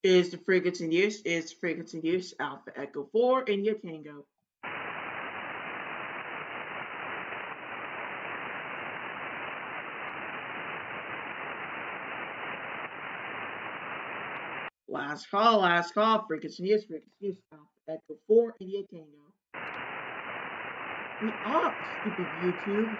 Is the frequency in use? Is the frequency in use? Alpha Echo 4 India Tango. Last call, frequency in use, Alpha Echo 4 India Tango. We up, stupid YouTube.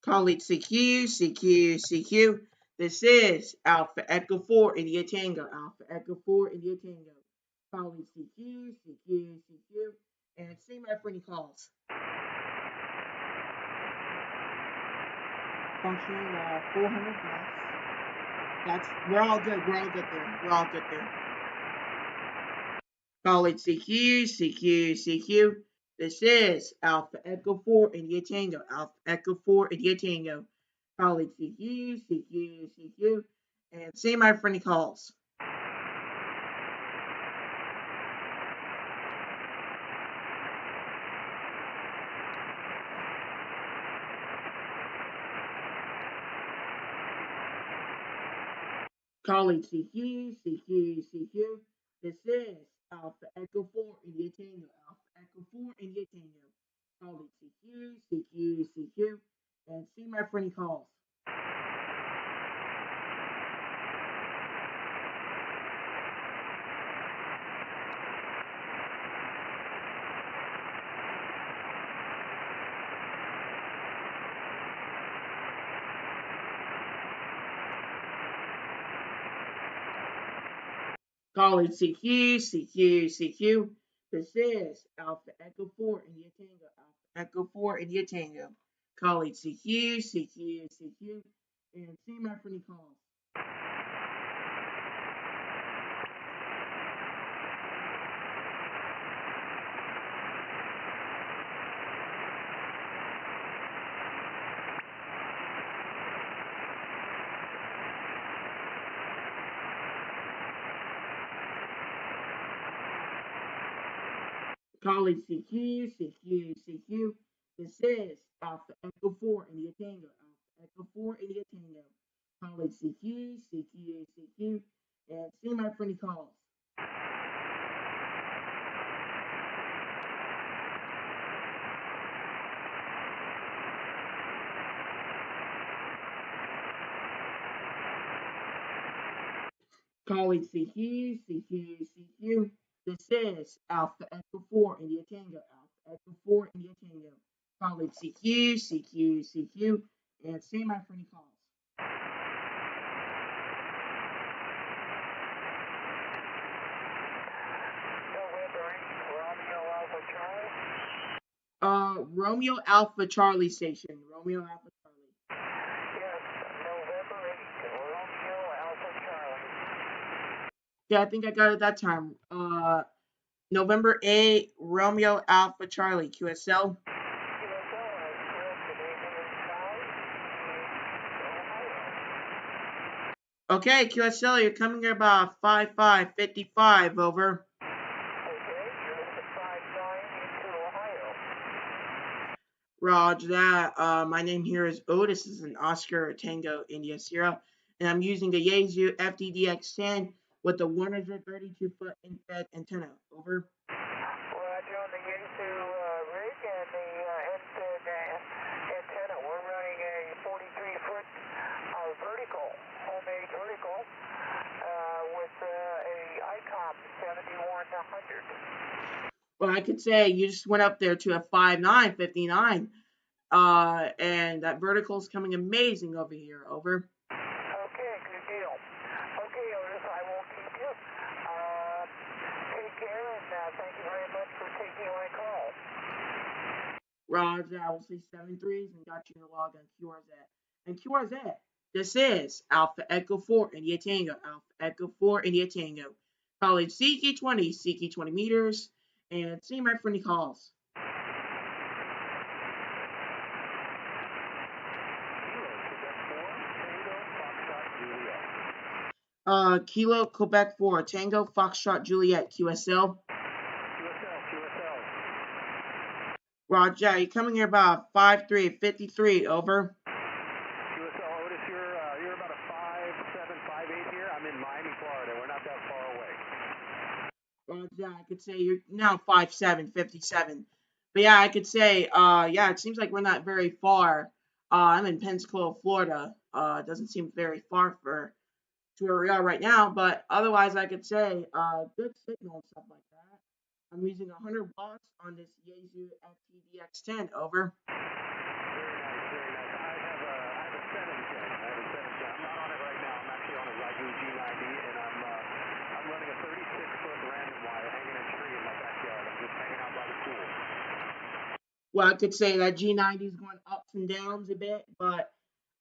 Colleague CQ. This is Alpha Echo 4 India Tango. Alpha Echo 4 India Tango. Colleague CQ. And see my friendly calls. Functioning 400 watts. We're all good. We're all good there. Colleague CQ. This is Alpha Echo 4 India Tango. Alpha Echo 4 India Tango. Colleague CQ. And see my friendly calls. Colleague CQ. This is Alpha Echo 4 India Tango. Alpha Echo 4 India Tango. Colleague CQ. And see my friendly calls. Colleague CQ. This is Alpha Echo 4 India Tango. Alpha Echo 4 India Tango. Colleague CQ. And see my friendly calls. Colleague CQ. This is Alpha Echo 4 India Tango. Alpha Echo 4 India Tango. Colleague CQ. And see my friendly calls. Colleague CQ. This is Alpha Echo 4 India Tango. Alpha Echo 4 India Tango. Colleague CQ. And see my friendly calls. Romeo Alpha Charlie station. Romeo Alpha Charlie. Yes, November 8th, Romeo Alpha Charlie. Yeah, I think I got it that time. November 8, Romeo Alpha Charlie, QSL. Okay, QSL, you're coming at about 5555, over. Roger that. My name here is Otis. This is an Oscar Tango India Sierra, and I'm using the Yaesu FDDX10 with the 132-foot infrared antenna. Over. Roger on the Yaesu rig and the infrared antenna. We're running a 43-foot vertical, homemade vertical, with a ICOM 7100. Well, I could say you just went up there to a 5959. And that vertical is coming amazing over here. Over. Okay, good deal. Okay, Otis, I won't keep you. Take care, and thank you very much for taking my call. Roger, I will see 73s and got you in the log on QRZ. And QRZ, this is Alpha Echo 4 India Tango. Alpha Echo 4 India Tango. College CK20 meters, and see my friendly calls. Kilo Quebec 4 Tango Foxtrot Juliet QSL. QSL. Roger, you coming here about 5'3", 53, over. QSL, Otis, you're about a 5'7", 5'8" here. I'm in Miami, Florida. We're not that far away. Roger, I could say you're now 5'7", 57. But yeah, I could say, yeah, it seems like we're not very far. I'm in Pensacola, Florida. It doesn't seem very far to where we are right now, but otherwise I could say, good signal and stuff like that. I'm using 100 watts on this Yaesu FTDX10, over. Very nice. I have a 710. I'm not on it right now. I'm actually on a Zygu G90, and I'm running a 36-foot random wire hanging in a tree in my backyard. I'm just hanging out by the pool. Well, I could say that G90 is going ups and downs a bit, but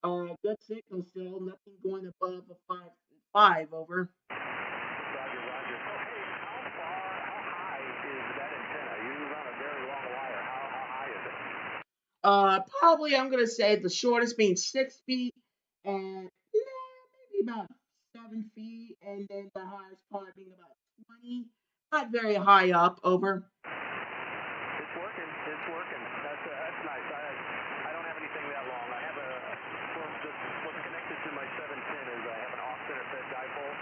good signal still. Nothing going above a 5.5, over. Roger. So, hey, how high is that antenna? You run a very long wire. How high is it? Probably I'm gonna say the shortest being 6 feet, and maybe about 7 feet, and then the highest part being about 20. Not very high up, over. It's working. That's nice. I don't have anything that long. I have what's connected to my 710 is I have an off-center fed dipole,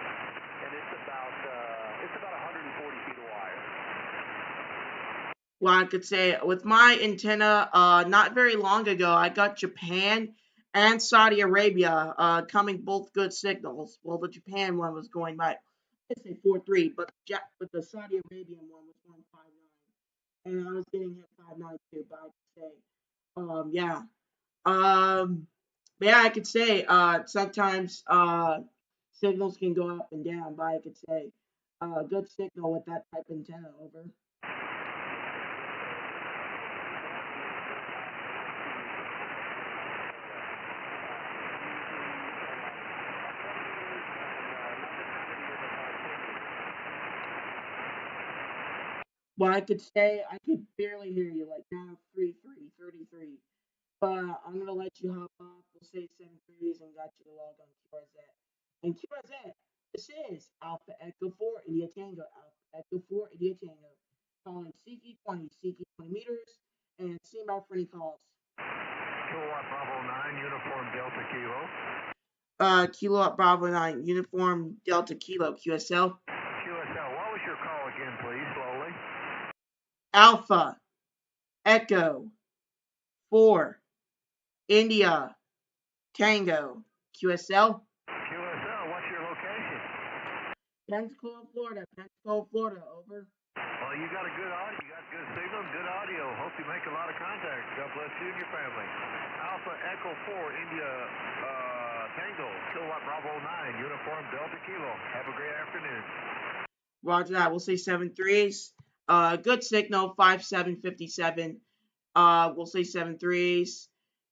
and it's about 140 feet of wire. Well, I could say with my antenna, not very long ago, I got Japan and Saudi Arabia coming both good signals. Well, the Japan one was going by, let's say 4.3, but the Saudi Arabian one was going 5.9, and I was getting hit 5.9 too. But I could say, yeah, but yeah, I could say sometimes signals can go up and down, but I could say good signal with that type of antenna, over. Well, I could say I could barely hear you, like now 33. But I'm gonna let you hop off. We'll say 7 threes and got you to log on QRZ. And QRZ, this is Alpha Echo 4 India Tango, Alpha Echo 4 India Tango. Calling CK20 meters, and see my for any calls. Kilowatt Bravo 9, Uniform Delta Kilo. Kilowatt Bravo 9, Uniform Delta Kilo, QSL. QSL, what was your call again, please, slowly? Alpha Echo 4 India Tango, QSL. QSL, what's your location? Pensacola, Florida, over. Well, you got a good audio. You got good signal, good audio. Hope you make a lot of contacts. God bless you and your family. Alpha Echo 4 India Tango, Kilowatt Bravo 9, Uniform Delta Kilo. Have a great afternoon. Roger that. We'll say 7 threes. Good signal, 5.757. We'll say 7 threes.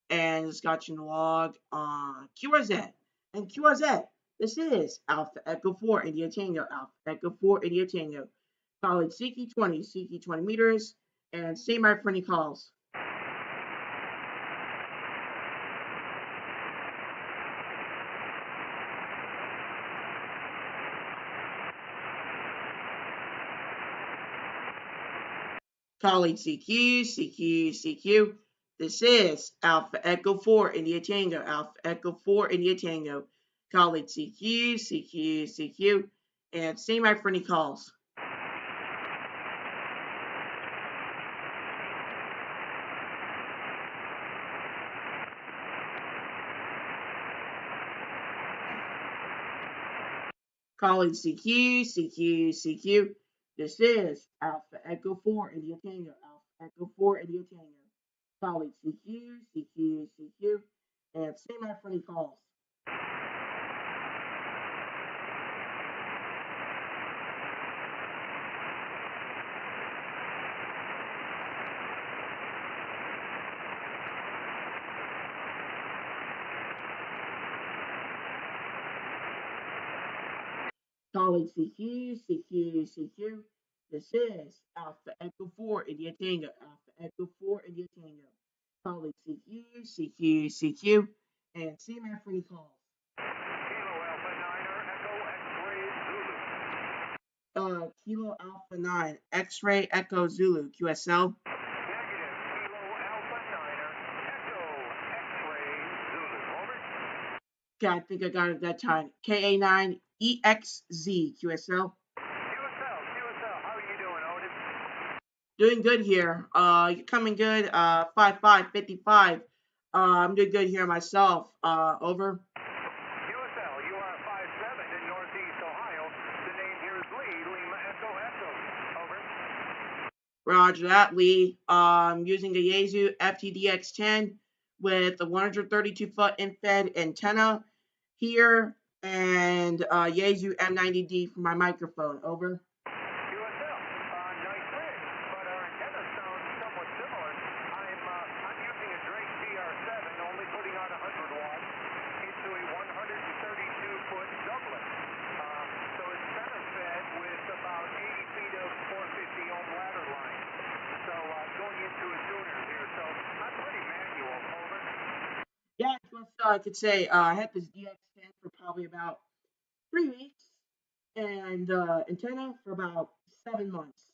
And it's got you in the log. QRZ. And QRZ, this is Alpha Echo 4 India Tango. Alpha Echo 4 India Tango. College CK20 meters. And say my for any calls. College CQ. This is Alpha Echo 4 India Tango. Alpha Echo 4 India Tango. College CQ. And say my for any calls. College CQ. This is Alpha Echo 4 India Tango. Alpha Echo 4 India Tango. College CQ. And say my for any calls. College CQ. This is Alpha Echo 4 India Tango. Alpha Echo 4 India Tango. College CQ. And see my for any calls. Kilo Alpha 9er, Echo Kilo Alpha 9, X-Ray Echo Zulu, QSL. Negative. Kilo Alpha Niner. Echo X-ray Zulu. Over. Okay, I think I got it that time. KA9 EXZ, QSL. QSL. How are you doing, Otis? Doing good here. You're coming good. 5555. I'm doing good here myself. Over. QSL, you are 57 in Northeast Ohio. The name here is Lee. Lima Echo Echo. Over. Roger that, Lee. Using the Yaesu FTDX10 with a 132-foot in-fed antenna here, and Yaesu M90D for my microphone. Over. QSL, nice rig, but our antennas sound somewhat similar. I'm using a Drake DR7, only putting on 100 watts into a 132-foot doublet. So it's center fed with about 80 feet of 450 ohm ladder line. So going into a tuner here, so I'm pretty manual. Over. Yeah, I could say I had this DX10 for probably about 3 weeks, and antenna for about 7 months.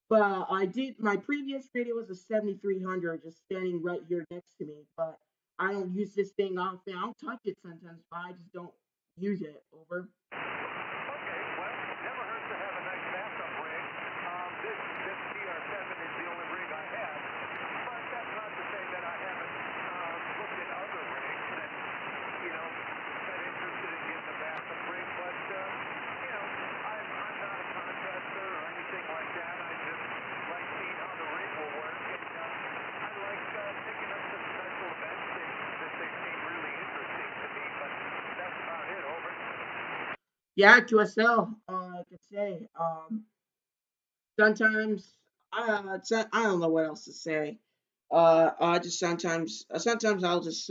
But I did my previous radio was a 7300, just standing right here next to me. But I don't use this thing often. I'll touch it sometimes, but I just don't use it. Over. Okay, well, never hurts to have a nice backup rig. This DR7 is the only rig I have, but that's not to say that I haven't looked at other rigs and, been interested in getting a backup rig, but, I'm not a contractor or anything like that. I just like seeing how the rig will work, and I like picking up some special event stations if they seem really interesting to me, but that's about it. Over. Yeah, QSL. I could say. Sometimes I don't know what else to say. I just sometimes I'll just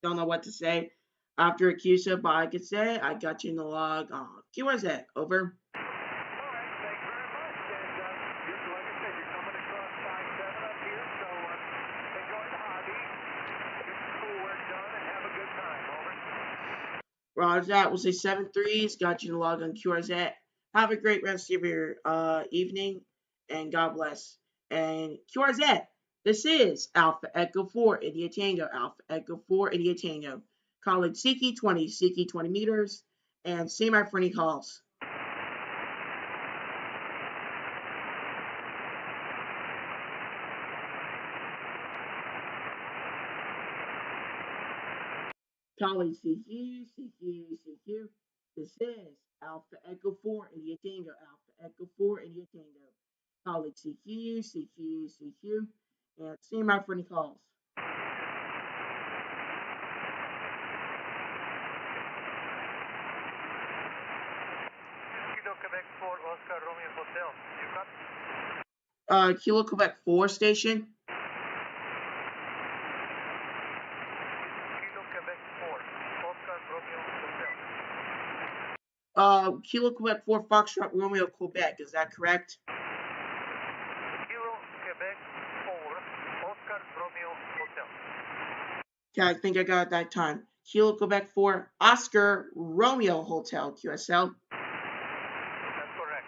don't know what to say after a QSA, but I could say I got you in the log. QSA. Over. All right, thank you very much. And like I said, you're coming across 5-7 up here, so enjoy the hobby, get some cool work done, and have a good time. Over. Roger that. We'll say 7-3s. Got you in the log on QRZ. Have a great rest of your evening, and God bless. And QRZ, this is Alpha Echo 4 India Tango. Alpha Echo 4 India Tango. College Seeky 20 meters, and see my for any calls. College CQ. This is Alpha Echo 4 India Tango. Alpha Echo 4 India Tango. College CQ. And see my for any calls. Kilo Quebec 4, Oscar Romeo Hotel. You copy? Kilo Quebec 4 station. Kilo Quebec 4, Oscar Romeo Hotel. Kilo Quebec 4 Foxtrot Romeo Quebec. Is that correct? Kilo Quebec 4, Oscar Romeo Hotel. Okay, I think I got it that time. Kilo Quebec 4 Oscar Romeo Hotel. QSL. That's correct.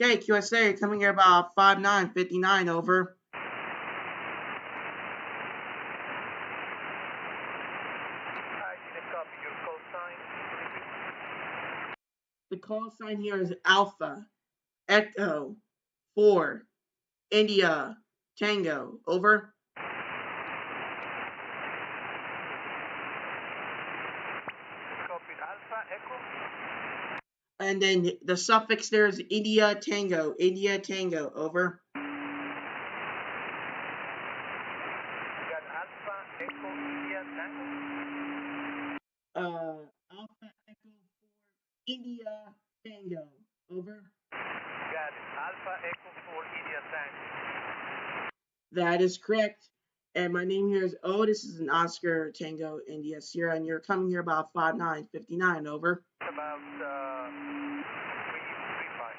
Okay, QSA, you're coming here about 5959. Over. I didn't copy your call sign. The call sign here is Alpha Echo 4 India Tango. Over. Copied Alpha Echo. And then the suffix there is India Tango. Over. Got Alpha Echo India Tango. Alpha Echo 4 India Tango. Over. Got Alpha Echo 4 India Tango. That is correct. And my name here is This is an Oscar Tango India Sierra, and you're coming here about 5959. Over. About 335.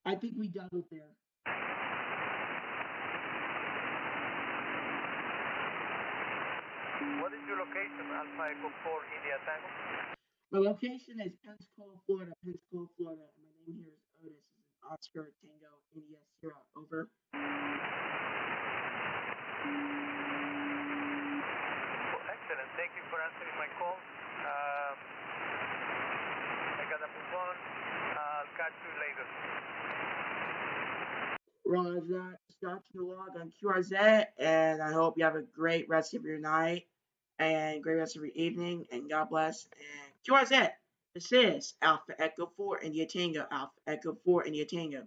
I think we doubled there. What is your location, Alpha Echo 4 India Tango? My location is Pensacola, Florida. Pensacola, Florida. And my name here is Otis. This is Oscar Tango India Sierra. Over. Well, excellent. Thank you for answering my call. I gotta move on. I'll catch you later. Roger that. Starting the log on QRZ, and I hope you have a great rest of your night and great rest of your evening, and God bless. And QRZ, this is Alpha Echo 4 India Tango, Alpha Echo 4 India Tango.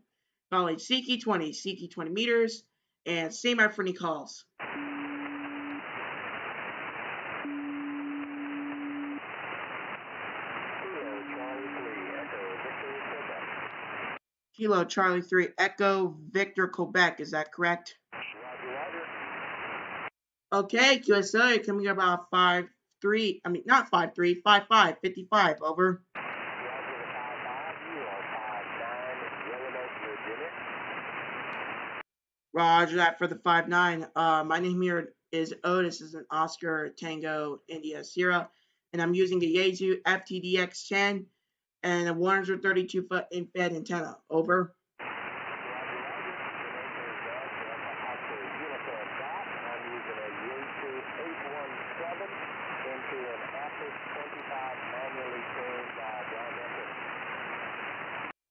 College Siki 20 meters, and say my for any calls. Kilo Charlie 3 Echo Victor Quebec, is that correct? Okay, QSL, you're coming about 5-3. I mean, not 5-3, 5-5, 55. Over. Roger that for the 5-9. My name here is Otis. This is an Oscar Tango India Sierra, and I'm using a Yaesu FTDX10 and a 132-foot infrared antenna. Over.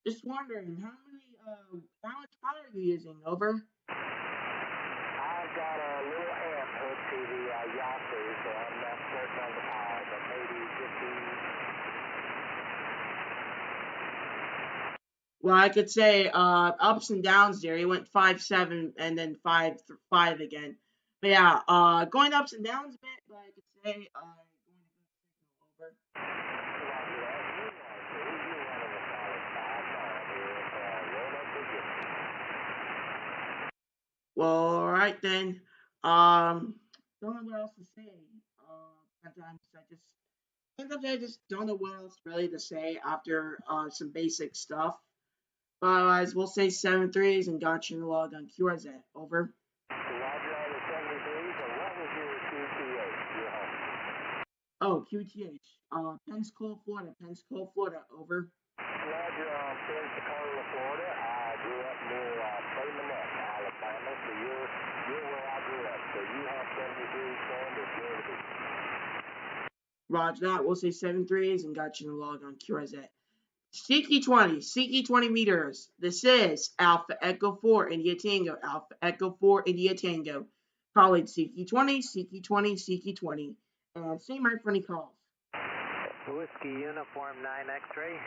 Just wondering, how much power are you using? Over. I've got a little amp hooked to the Yaesu, so I'm not certain on the power, but maybe 15. Well, I could say ups and downs there. He went 5-7 and then 5-5 again. But yeah, going ups and downs a bit, but I could say going a good signal. Over. Well, all right then. Don't know what else to say. Sometimes I just don't know what else really to say after some basic stuff. But otherwise, we'll say 7-3s and got you in the log on QRZ. Over. Oh, QTH. Pensacola, Florida. Pensacola, Florida. Over. Roger, Pensacola, Florida. I grew up near Baymonette, Alabama, so you're where I grew up. So you have 73 standards where to be. Roger that. We'll say 7-3s and got you in the log on QRZ. Siki 20 meters. This is Alpha Echo 4 India Tango, Alpha Echo 4 India Tango. College Siki 20. And same right for any calls. Whiskey Uniform 9 X-ray.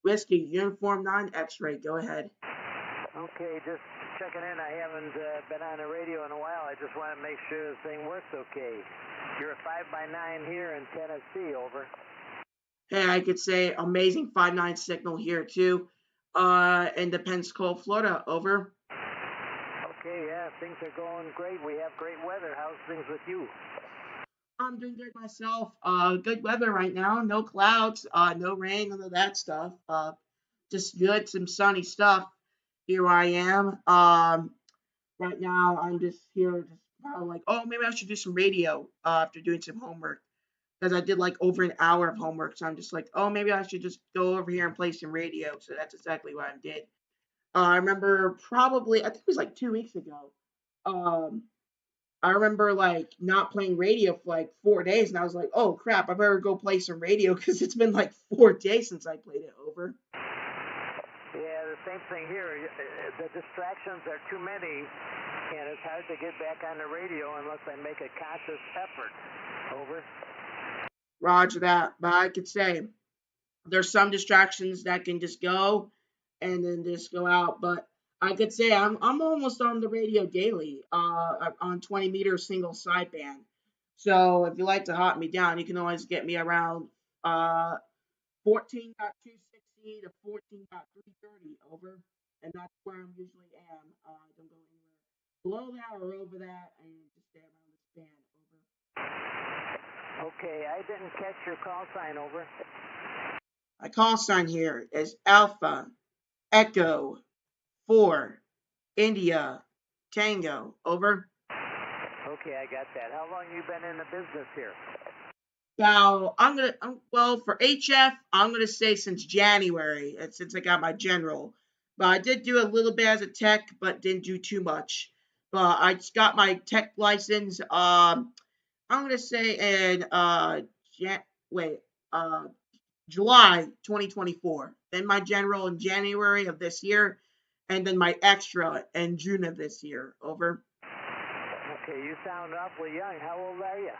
Whiskey Uniform 9 X-ray. Go ahead. Okay, just checking in. I haven't been on the radio in a while. I just want to make sure the thing works okay. You're a 5x9 here in Tennessee. Over. Hey, I could say amazing 5-9 signal here too. In the Pensacola, Florida. Over. Okay, yeah, things are going great. We have great weather. How's things with you? I'm doing good myself. Good weather right now. No clouds. No rain. None of that stuff. Just good, some sunny stuff. Here I am. Right now I'm just here, just probably like, oh, maybe I should do some radio after doing some homework because I did like over an hour of homework. So I'm just like, oh, maybe I should just go over here and play some radio. So that's exactly what I did. I remember probably, I think it was like 2 weeks ago. Um, I remember like not playing radio for like 4 days, and I was like, "Oh crap! I better go play some radio because it's been like 4 days since I played it." Over. Yeah, the same thing here. The distractions are too many, and it's hard to get back on the radio unless I make a conscious effort. Over. Roger that. But I could say there's some distractions that can just go and then just go out. But I could say I'm almost on the radio daily. On 20 meter single sideband. So if you like to hot me down, you can always get me around 14.260 to 14.330. Over. And that's where I usually am. Don't go anywhere below that or over that, and just stay around this band. Over. Okay, I didn't catch your call sign. Over. My call sign here is Alpha Echo 4 India Tango. Over. Okay, I got that. How long you been in the business here? Now, well, for HF, I'm gonna say since January, and since I got my general. But I did do a little bit as a tech, but didn't do too much. But I just got my tech license. I'm gonna say in Jan- wait, uh, July 2024. Then my general in January of this year, and then my extra in June of this year. Over. Okay, you sound awfully young. How old are you?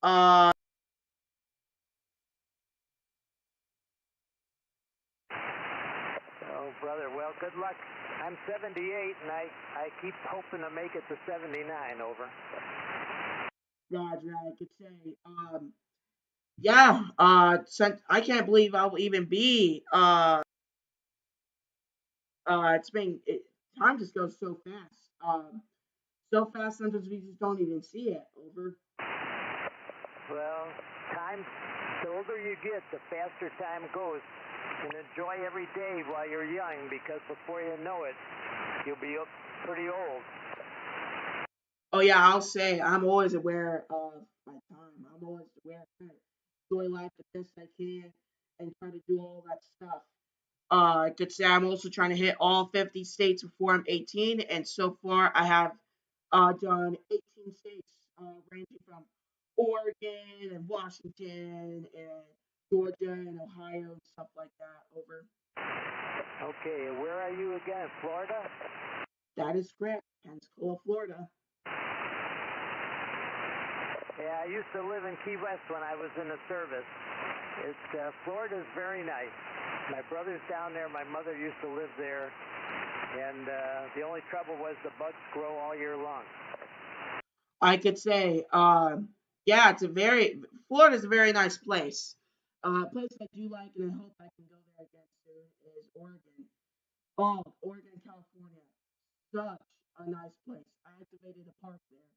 Uh, Oh, brother, well, good luck. I'm 78, and I keep hoping to make it to 79, over. Roger, I could say. Yeah. Since I can't believe I'll even be. It's been time just goes so fast. So fast sometimes we just don't even see it. Over. Well, time, the older you get, the faster time goes. And enjoy every day while you're young, because before you know it, you'll be pretty old. Oh yeah, I'll say I'm always aware of my time. I'm always aware of trying to enjoy life the best I can and try to do all that stuff. I could say I'm also trying to hit all 50 states before I'm 18, and so far I have done 18 states, ranging from Oregon and Washington and Georgia and Ohio and stuff like that. Over. Okay, where are you again? Florida? That is correct. Pensacola, Florida. Yeah, I used to live in Key West when I was in the service. Florida's very nice. My brother's down there. My mother used to live there. And the only trouble was the bugs grow all year long. I could say, yeah, Florida's a very nice place. A place I do like and I hope I can go there again soon is Oregon. Oh, Oregon, California. Such a nice place. I activated a park there,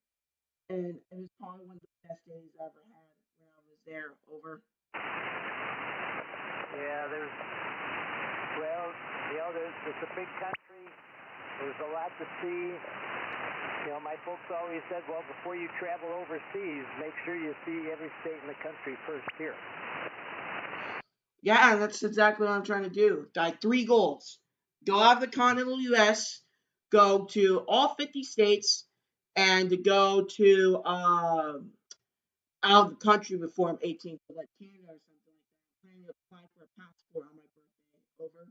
and it was probably one of the best days I ever had when I was there. Over. Yeah, well, it's a big country. There's a lot to see. My folks always said, well, before you travel overseas, make sure you see every state in the country first here. Yeah, and that's exactly what I'm trying to do. Got three goals: go out of the continental U.S., go to all 50 states, and to go to out of the country before I'm 18, so like Canada or something like that. I'm planning to apply for a passport on my birthday. Over.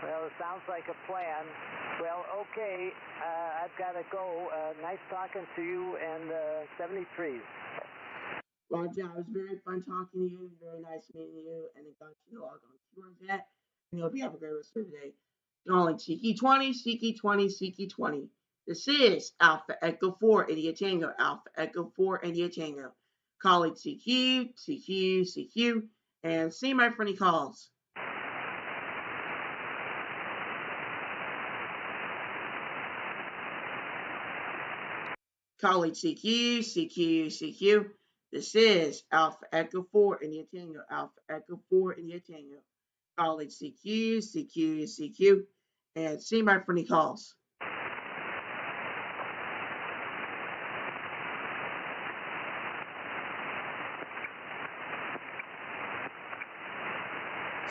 Well, it sounds like a plan. Well, okay, I've got to go. Nice talking to you, and 73s. Roger, it was very fun talking to you. Very nice meeting you. And it got you to log on to your jet. And hope you have a great rest of your day. Calling CK20, CK20, CK20. This is Alpha Echo 4 India Tango. Alpha Echo 4 India Tango. Calling CQ, CQ, CQ. And see my friendly calls. Calling CQ, CQ, CQ. This is Alpha Echo 4 India Tango. Alpha Echo 4 India Tango. Calling CQ, CQ, CQ. And see my friendly calls.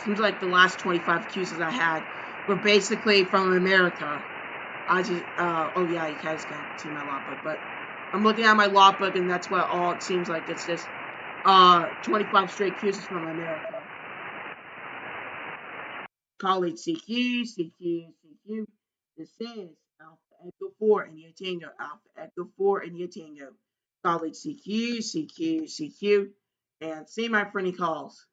Seems like the last 25 Qs I had were basically from America. I just, oh yeah, you guys can't see my logbook, but I'm looking at my logbook and that's what all it seems like. It's just, 25 straight Qs from America. Colleague CQ, CQ, CQ. This is Alpha Echo 4 India Tango. Alpha Echo 4 India Tango. Colleague CQ, CQ, CQ. And see my friendly calls.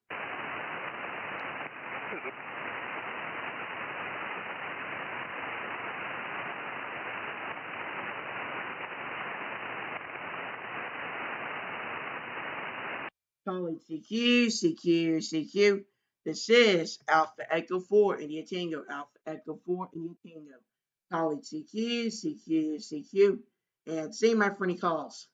Calling CQ, CQ, CQ. This is Alpha Echo 4 India Tango. Alpha Echo 4 India Tango. Calling CQ, CQ, CQ. And see my friendly calls.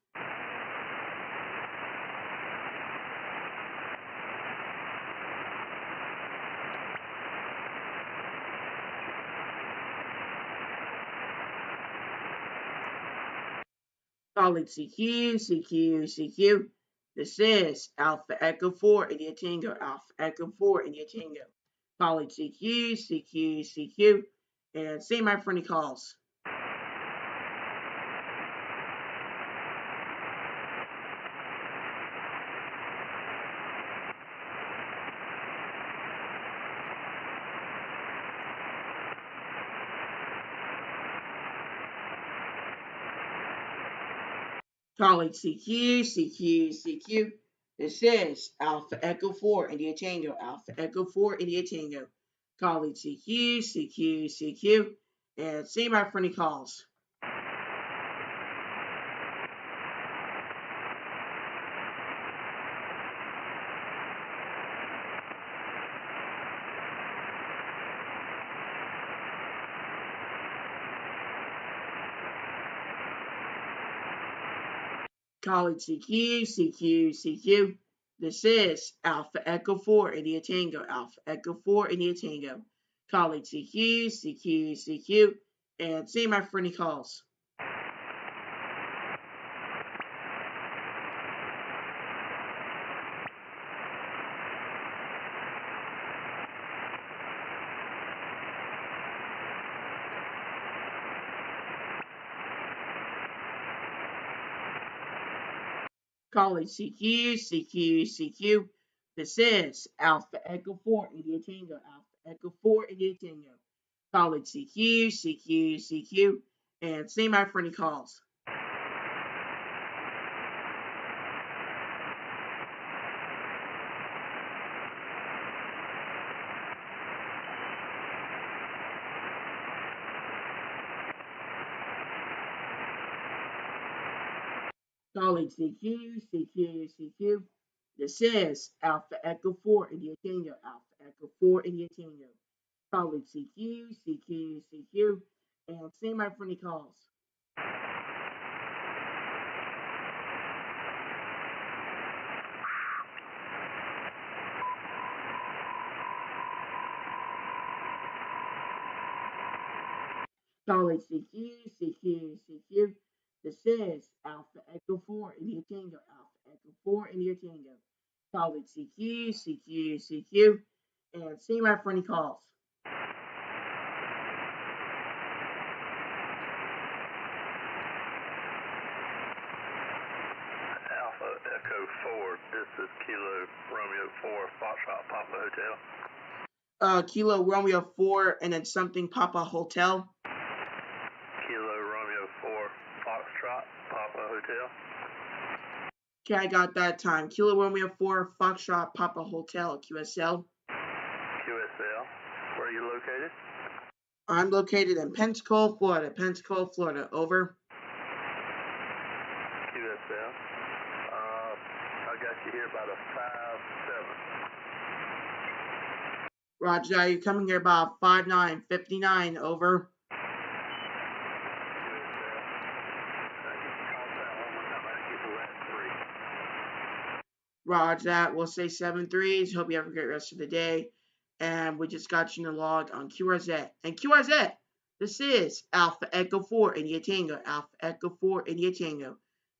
College CQ, CQ, CQ. This is Alpha Echo 4 India Tango, Alpha Echo 4 India Tango. College CQ, CQ, CQ. And say my friendly calls. College CQ, CQ, CQ. This is Alpha Echo 4 India Tango, Alpha Echo 4 India Tango. College CQ, CQ, CQ. And say my friendly calls. College CQ, CQ, CQ. This is Alpha Echo 4 India Tango, Alpha Echo 4 India Tango. College CQ, CQ, CQ. And say my friendly calls. College CQ, CQ, CQ. This is Alpha Echo 4 India Tango, Alpha Echo 4 India Tango. College CQ, CQ, CQ. And say my friendly calls. College CQ, CQ, CQ. This is Alpha Echo 4 India Tango, Alpha Echo 4 India Tango. College CQ, CQ, CQ. And say my friendly calls. College CQ, CQ, CQ. This is Alpha Echo 4 India Tango, Alpha Echo 4 India Tango. College CQ, CQ, CQ. And say my friendly calls. Alpha Echo 4, this is Kilo Romeo 4, Foxtrot Papa Hotel. Kilo Romeo 4 and then something Papa Hotel. Kilo Romeo 4, Foxtrot Papa Hotel. Okay, I got that time. Kilo Romeo 4, Foxtrot Papa Hotel, QSL. QSL. Where are you located? I'm located in Pensacola, Florida. Pensacola, Florida. Over. QSL. I got you here about a 5-7. Roger, are you coming here about 5-9-59? Over. Roger that. We'll say 7-3s. Hope you have a great rest of the day. And we just got you in the log on QRZ. And QRZ, this is Alpha Echo 4 India Tango. Alpha Echo 4 India Tango.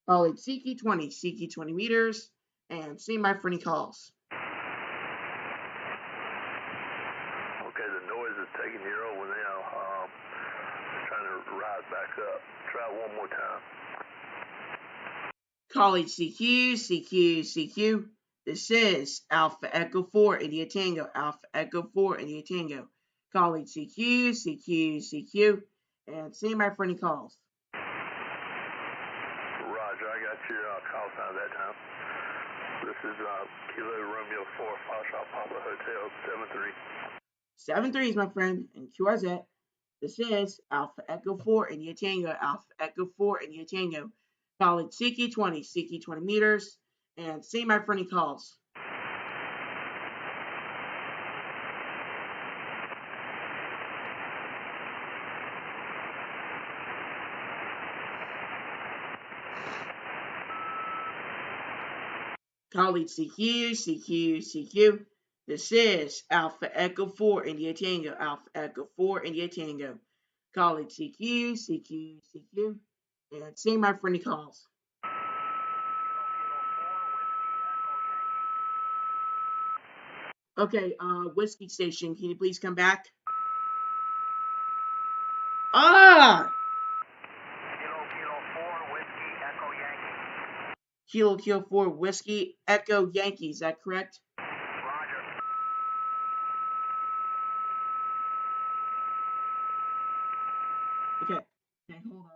College CQ20, CQ20 meters. And see my friendly calls. Okay, the noise is taking you over now. Trying to rise back up. Try it one more time. College CQ, CQ, CQ. This is Alpha Echo 4 India Tango, Alpha Echo 4 India Tango. College CQ, CQ, CQ. And see my friendly calls. Roger, I got your call sign that time. This is Kilo Romeo 4, Foxtrot Papa Hotel, 7-3. 7-3s, my friend, and QRZ. This is Alpha Echo 4 India Tango, Alpha Echo 4 India Tango. College CQ20, CQ20 meters. And see my friendly calls. College CQ, CQ, CQ. This is Alpha Echo 4 India Tango, Alpha Echo 4 India Tango. College CQ, CQ, CQ. And and see my friendly calls. Okay, Whiskey Station, can you please come back? Ah! Kilo 4 Whiskey Echo Yankee, is that correct? Roger. Okay, hold up.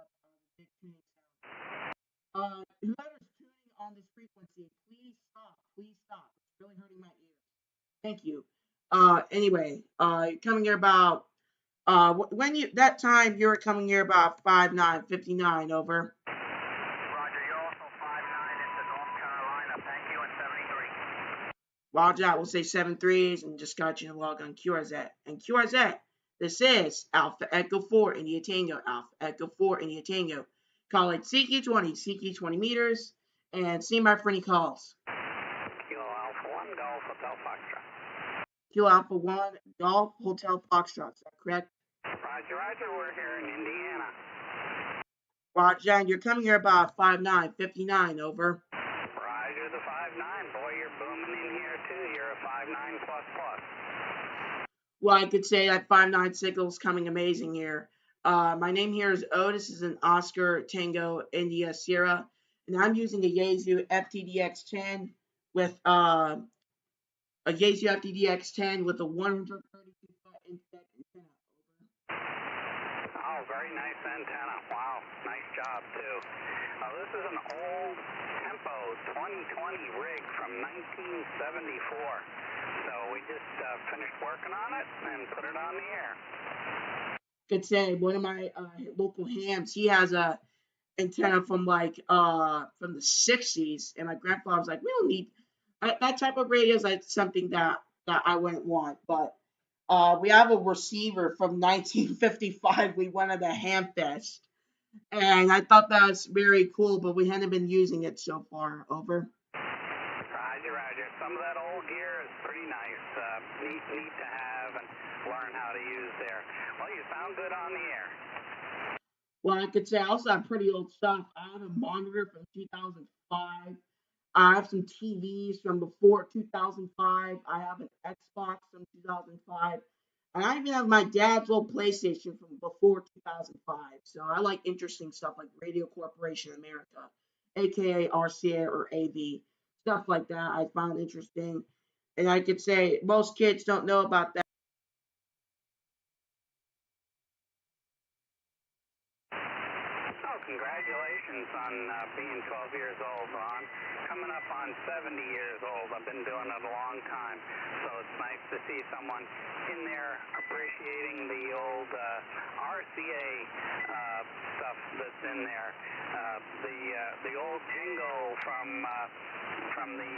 Whoever's tuning on this frequency, please stop. Please stop. It's really hurting my ears. Thank you. Anyway, coming here about when you that time you were coming here about 5959 over. Roger, you're also 5'9" into North Carolina. Thank you, and 73. Roger that, we'll say 73s and just got you to log on QRZ. And QRZ, this is Alpha Echo 4 India Tango, Alpha Echo 4 India Tango. Call it CQ20, 20 meters, and see my friendly calls. Kilo Alpha 1, Golf Hotel Foxtrot. Kilo Alpha 1, Golf Hotel Foxtrot, is that correct? Roger, Roger, we're here in Indiana. Roger, and you're coming here about 5959, over. Roger the 5'9", boy, you're booming in here too. You're a 5'9 plus plus. Well, I could say that 5'9" signal's coming amazing here. My name here is Otis, is an Oscar Tango India Sierra, and I'm using a Yaesu FTDX10 with a Yaesu FTDX10 with a 132-foot inset antenna. Oh, very nice antenna. Wow, nice job too. This is an old Tempo 2020 rig from 1974. So we just finished working on it and put it on the air. Could say one of my local hams, he has a antenna from like from the 60s, and my grandfather was like, we don't need that type of radio is like something that I wouldn't want. But we have a receiver from 1955 we went to the ham fest, and I thought that was very cool, but we hadn't been using it so far. Over. Roger, Roger. Some of that old gear is pretty nice. Neat to have and learn how to use there. Well, you sound good on the air. Well, I could say I also have pretty old stuff. I have a monitor from 2005. I have some TVs from before 2005. I have an Xbox from 2005. And I even have my dad's old PlayStation from before 2005. So I like interesting stuff like Radio Corporation America, aka RCA or AV. Stuff like that I found interesting. And I could say most kids don't know about that. Oh, congratulations on being 12 years old, Ron. Coming up on 70 years old. I've been doing it a long time, so it's nice to see someone in there appreciating the old RCA stuff that's in there. The old jingle from the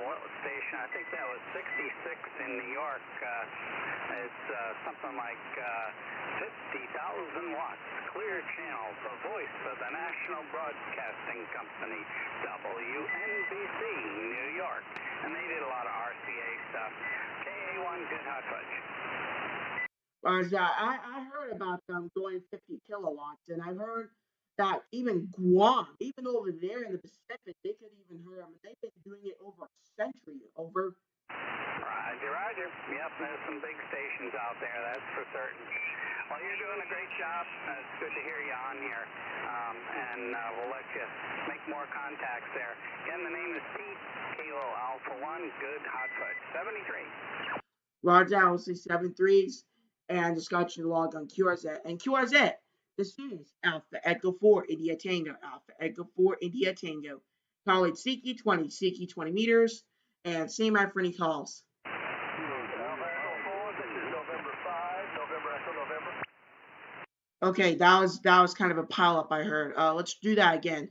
what station? I think that was 66 in New York. It's something like 50,000 watts, clear channel, the voice of the National Broadcasting Company, WNBC, New York. And they did a lot of RCA stuff. KA1, good hot fudge. I heard about them going 50 kilowatts, and I've heard that even Guam, even over there in the Pacific, they could even hear them. They've been doing it over a century. Over. Roger, Roger. Yep, there's some big stations out there, that's for certain. Well, you're doing a great job. It's good to hear you on here, and we'll let you make more contacts there. Again, the name is Pete, Kilo Alpha 1, good hot fudge, 73. Roger, I will say 73s, and just got you to log on QRZ. And QRZ, this is Alpha Echo 4 India Tango, Alpha Echo 4 India Tango. Call it CQ20, 20 meters, and see my friendly calls. Okay, that was kind of a pile up I heard. Let's do that again.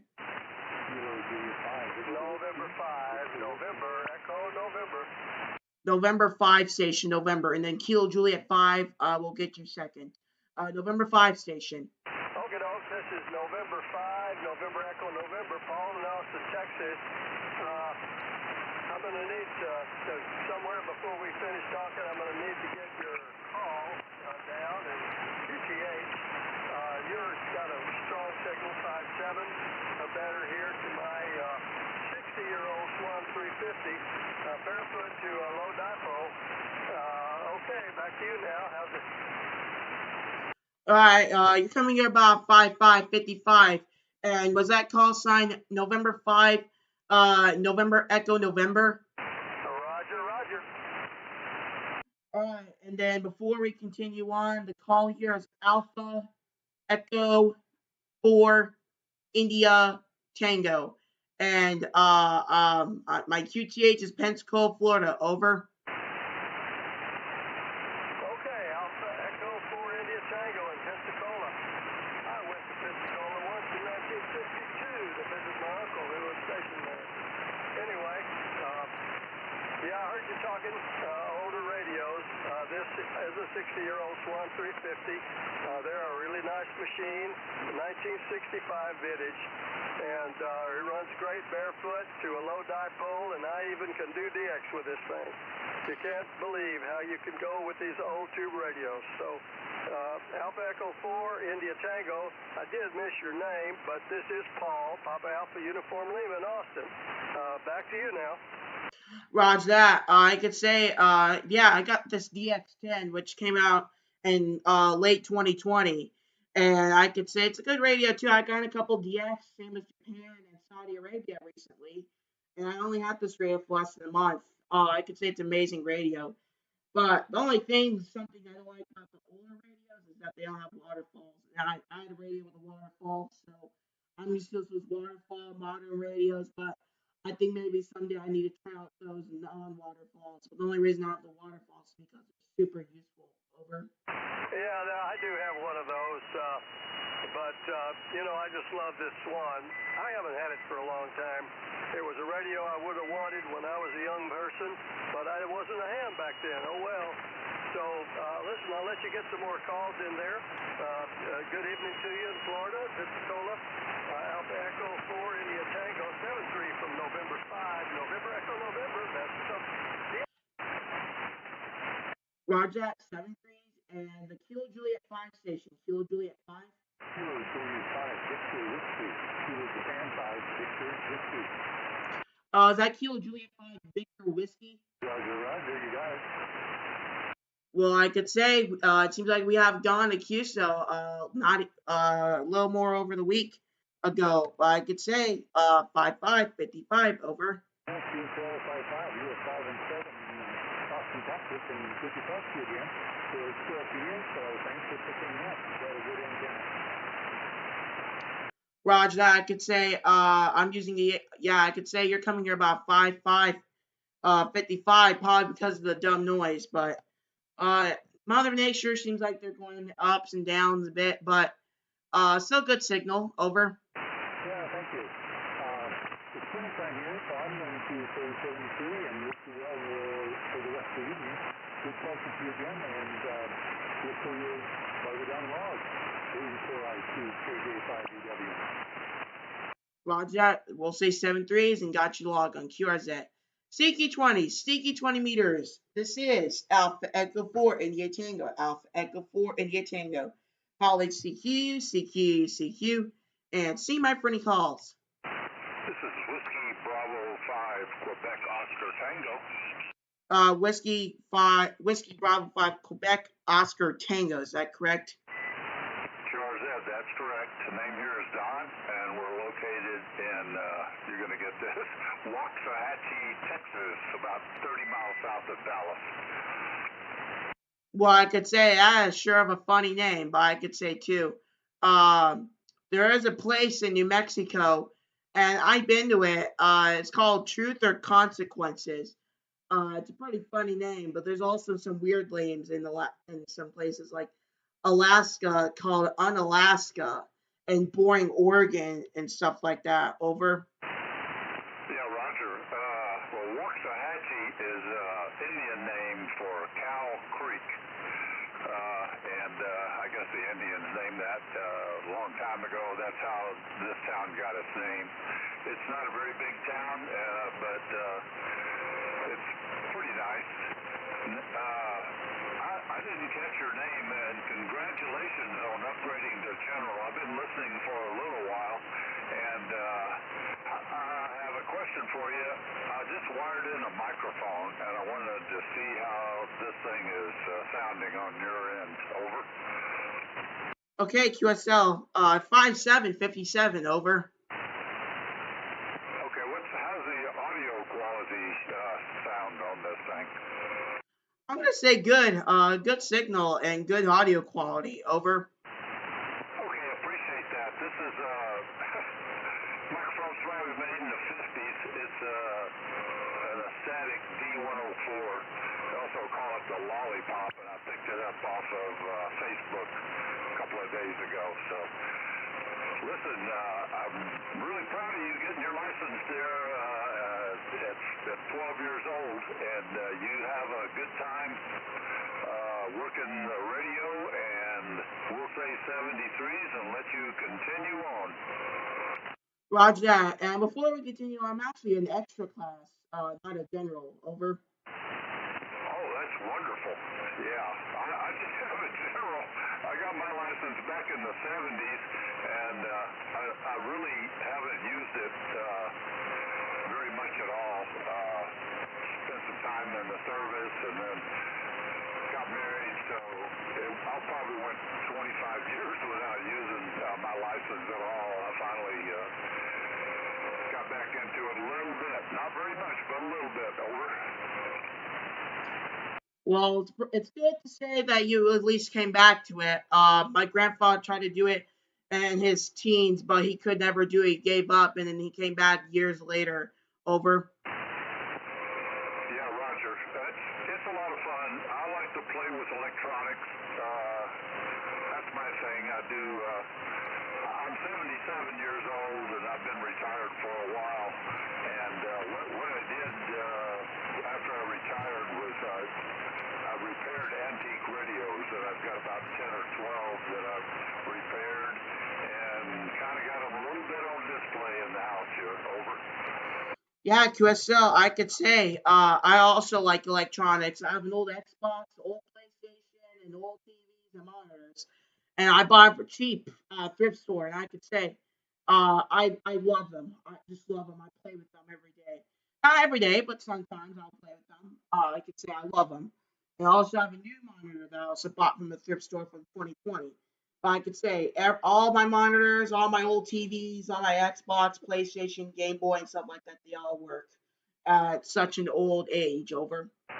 November 5, November, Echo, November. November 5 station, November, and then Kilo Juliet 5, we'll get you second. November 5 station. Okay, dogs, this is November 5, November Echo, November, Paul in Austin, Texas. I'm going to need to, somewhere before we finish talking, I'm going to need to get your call down and QTH. Yours got a strong signal, 5 to you now. How's it? All right, you're coming here about 5555. And was that call sign November 5, November Echo November? Roger, roger. All right, and then before we continue on, the call here is Alpha Echo 4 India Tango. And my QTH is Pensacola, Florida. Over. Okay, Alpha Echo 4 India Tango in Pensacola. I went to Pensacola once in 1952 to visit my uncle who was stationed there. Anyway, yeah, I heard you talking older radios. This is a 60-year-old Swan 350. They're a really nice machine, 1965 vintage, and it runs great barefoot to a low dipole, and I even can do DX with this thing. You can't believe how you can go with these old tube radios. So, Alpha Echo 4 India Tango, I did miss your name, but this is Paul, Papa Alpha Uniform Lima in Austin. Back to you now. Roger that. I could say, yeah, I got this DX10, which came out in late 2020. And I could say it's a good radio, too. I got a couple DX, same as Japan and Saudi Arabia recently. And I only had this radio for less than a month. I could say it's amazing radio. But the only thing, something I don't like about the older radios is that they don't have waterfalls. And I had a radio with a waterfall, so I'm used to those waterfall modern radios. But I think maybe someday I need to try out those non-waterfalls. But the only reason I have the waterfalls is because it's super useful. Over. Yeah, no, I do have one of those, but, you know, I just love this Swan. I haven't had it for a long time. It was a radio I would have wanted when I was a young person, but I wasn't a ham back then. Oh, well. So, listen, I'll let you get some more calls in there. Good evening to you in Florida, Pensacola. Alpha Echo 4 India Tango 73 from November 5. November Echo November. That's something. Roger, 7 threes, and the Kilo Juliet 5 station. Kilo Juliet 5. Kilo Juliet 5, Victor Whiskey. Kilo Japan 5, Victor Whiskey. Is that Kilo Juliet 5 Victor Whiskey? Roger, roger, you got it. Well, I could say it seems like we have Don Acuso, not a little more over the week ago. But I could say 5555 over. Thank you, 1255. You were 5 and 7 in Austin, Texas, and good to talk to you again. So it's 12 to you, so thanks for picking me up. You had a good antenna. Roger that. I could say I'm using the I could say you're coming here about 55 probably because of the dumb noise, but Mother Nature seems like they're going ups and downs a bit, but still good signal. Over. Yeah, thank you. It's springtime here, so I'm going to say 73 and wish you well for the rest of the evening. Good talking to you again, and look for you while you're down the log. 84I2 KJ5EW. Roger, we'll say 7 threes and got you log on QRZ. Sneaky 20 meters. This is Alpha Echo 4 India Tango. Alpha Echo 4 India Tango. College CQ, and see my for any calls. This is Whiskey Bravo 5 Quebec Oscar Tango. Whiskey Bravo 5 Quebec Oscar Tango. Is that correct? QRZ, that's correct. The name here is Don, and we're located in, you're going to get this, Waxahachie, Texas, about 30 miles south of Dallas. Well, I could say that is sure of a funny name, but I could say too, there is a place in New Mexico, and I've been to it. It's called Truth or Consequences. It's a pretty funny name, but there's also some weird names in some places like Alaska called Unalaska and Boring, Oregon, and stuff like that. Over. Yeah, Roger. Well, Waxahachie is an Indian name for Cow Creek. And I guess the Indians named that a long time ago. That's how this town got its name. It's not a very big town, but it's pretty nice. I didn't catch your name, and congratulations on upgrading to General. I've been listening for a little while, and I have a question for you. Just wired in a microphone, and I wanted to see how this thing is sounding on your end. Over. Okay, QSL, 5757, over. Okay, how's the audio quality sound on this thing? I'm gonna say good, good signal and good audio quality, over. Okay, appreciate that. This is microphone probably made in the 50s. It's an Astatic D104. They also call it the Lollipop, and I picked it up off of Facebook a couple of days ago. So, listen, I'm really proud of you getting your license there at 12 years old, and you have a good time working the radio, and we'll say 73s and let you continue on. Roger that. And before we continue, I'm actually an extra class, not a general, over. Oh, that's wonderful. Yeah, I just have a general. I got my license back in the 70s, and I really haven't used it very much at all. Spent some time in the service and then got married, so I probably went 25 years without using my license at all. I finally got back into it a little bit. Not very much, but a little bit. Over. Well, it's good to say that you at least came back to it. My grandfather tried to do it in his teens, but he could never do it. He gave up, and then he came back years later. Over. Yeah, Roger. It's a lot of fun. I like to play with electronics. That's my thing. I do. I'm 77 years old, and I've been retired for a while. And what I did after I retired was I repaired antique radios, and I've got about 10 or 12 that I've repaired, and kind of got them a little bit on display in the house here. Over. Yeah, QSL, I could say. I also like electronics. I have an old Xbox, old PlayStation, and old TVs and monitors. And I bought them for cheap at a thrift store. And I could say, I love them. I just love them. I play with them every day. Not every day, but sometimes I'll play with them. I could say I love them. And I also have a new monitor that I also bought from the thrift store from 2020. But I could say all my monitors, all my old TVs, all my Xbox, PlayStation, Game Boy, and stuff like that, they all work at such an old age. Over. Yeah,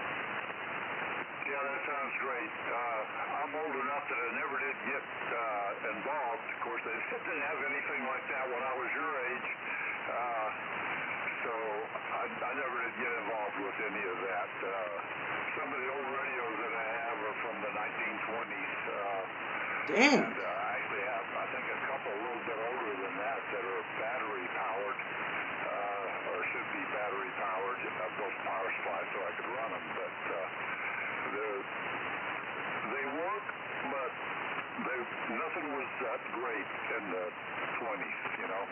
that sounds great. I'm old enough that I never did get involved. Of course, they didn't have anything like that when I was your age. So I never did get involved with any of that. Some of the old radios that I have are from the 1920s. Dang. And I actually have, I think, a couple a little bit older than that are battery powered, or should be battery powered. I built power supply so I could run them, but they work, but nothing was that great in the 20s. You know,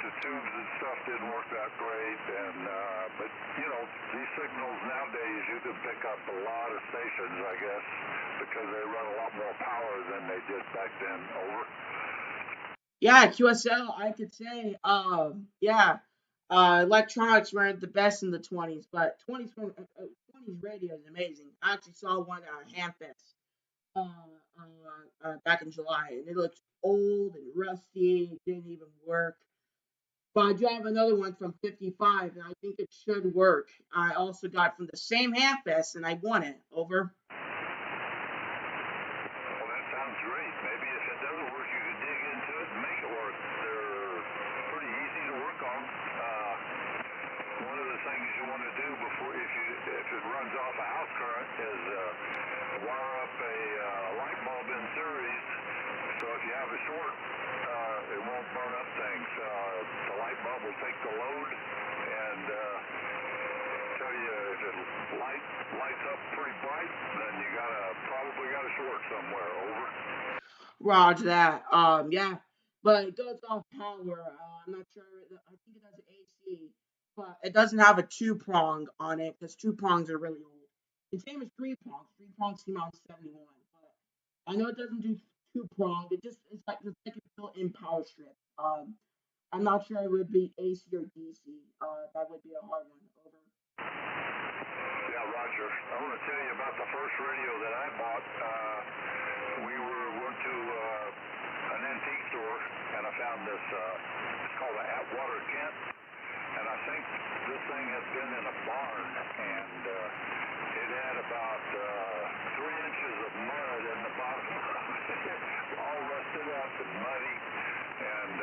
the tubes and stuff didn't work that great, and but you know, these signals nowadays you can pick up a lot of stations, I guess, because they run a lot more power than they did back then. Over. Yeah, QSL, I could say, yeah, electronics weren't the best in the 20s, but 20s radio is amazing. I actually saw one at Hamfest back in July, and it looked old and rusty. It didn't even work. But I do have another one from 55, and I think it should work. I also got it from the same Hamfest, and I won it. Over. Well, that sounds great. Maybe if it doesn't work, you could dig into it and make it work. They're pretty easy to work on. One of the things you want to do before, if it runs off a house current, is wire up a light bulb in series. So if you have a short, it won't burn up things. The light bulb will take the load and tell you if it lights up pretty bright, then you probably got a short somewhere. Over. Roger that. Yeah, but it goes off power. I'm not sure. I think it has AC, but it doesn't have a two prong on it because two prongs are really old. The same as three prongs. Three prongs came out in '71, but I know it doesn't do two prong. It's like a built-in power strip. I'm not sure it would be AC or DC. That would be a hard one. Over. Yeah, Roger. I want to tell you about the first radio that I bought. Went to an antique store and I found this. It's called an Atwater Kent, and I think this thing had been in a barn, and it had about 3 inches of mud in the bottom, all rusted up and muddy. And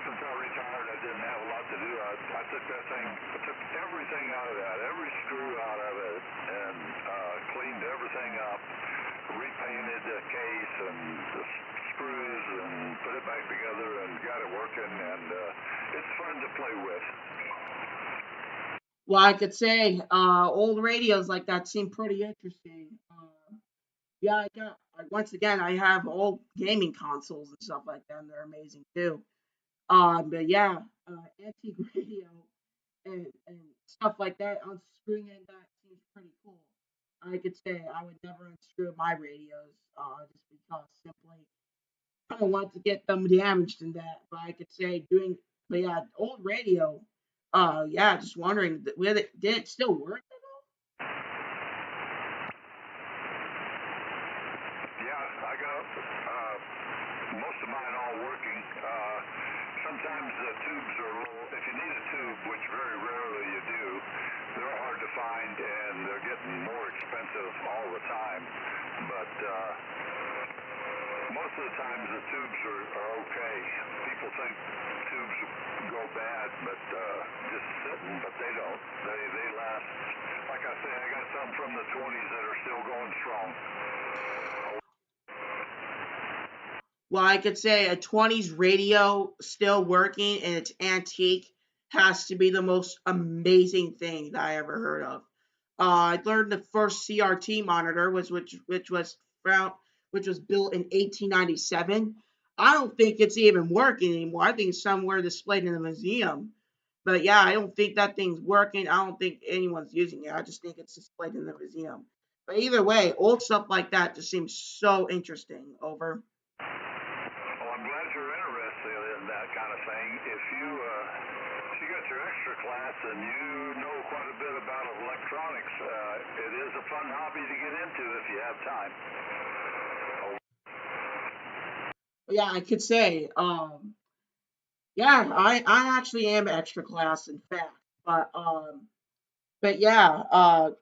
since I retired, I didn't have a lot to do. I took that thing, I took everything out of that, every screw out of it, and cleaned everything up, repainted the case and the screws, and put it back together and got it working. And it's fun to play with. Well, I could say old radios like that seem pretty interesting. Yeah, once again I have old gaming consoles and stuff like that, and they're amazing too. But yeah, antique radio and stuff like that, unscrewing it, that seems pretty cool. I could say I would never unscrew my radios, just because simply I don't want to get them damaged in that. But I could say but yeah, old radio. Yeah, just wondering, did it still work at all? Yeah, I got most of mine all working. Sometimes the tubes are low. If you need a tube, which very rarely you do, they're hard to find and they're getting more expensive all the time. But most of the times the tubes are okay. People think tubes go bad, but just sitting, but they don't. They last. Like I say, I got some from the 20s that are still going strong. Well, I could say a 20s radio still working and it's antique has to be the most amazing thing that I ever heard of. I learned the first CRT monitor found, which was built in 1897. I don't think it's even working anymore. I think it's somewhere displayed in a museum. But yeah, I don't think that thing's working. I don't think anyone's using it. I just think it's displayed in the museum. But either way, old stuff like that just seems so interesting. Over. Well, I'm glad you're interested in that kind of thing. If you got your extra class and you know quite a bit about electronics, it is a fun hobby to get into if you have time. Yeah, I could say, yeah, I actually am extra class, in fact, but yeah,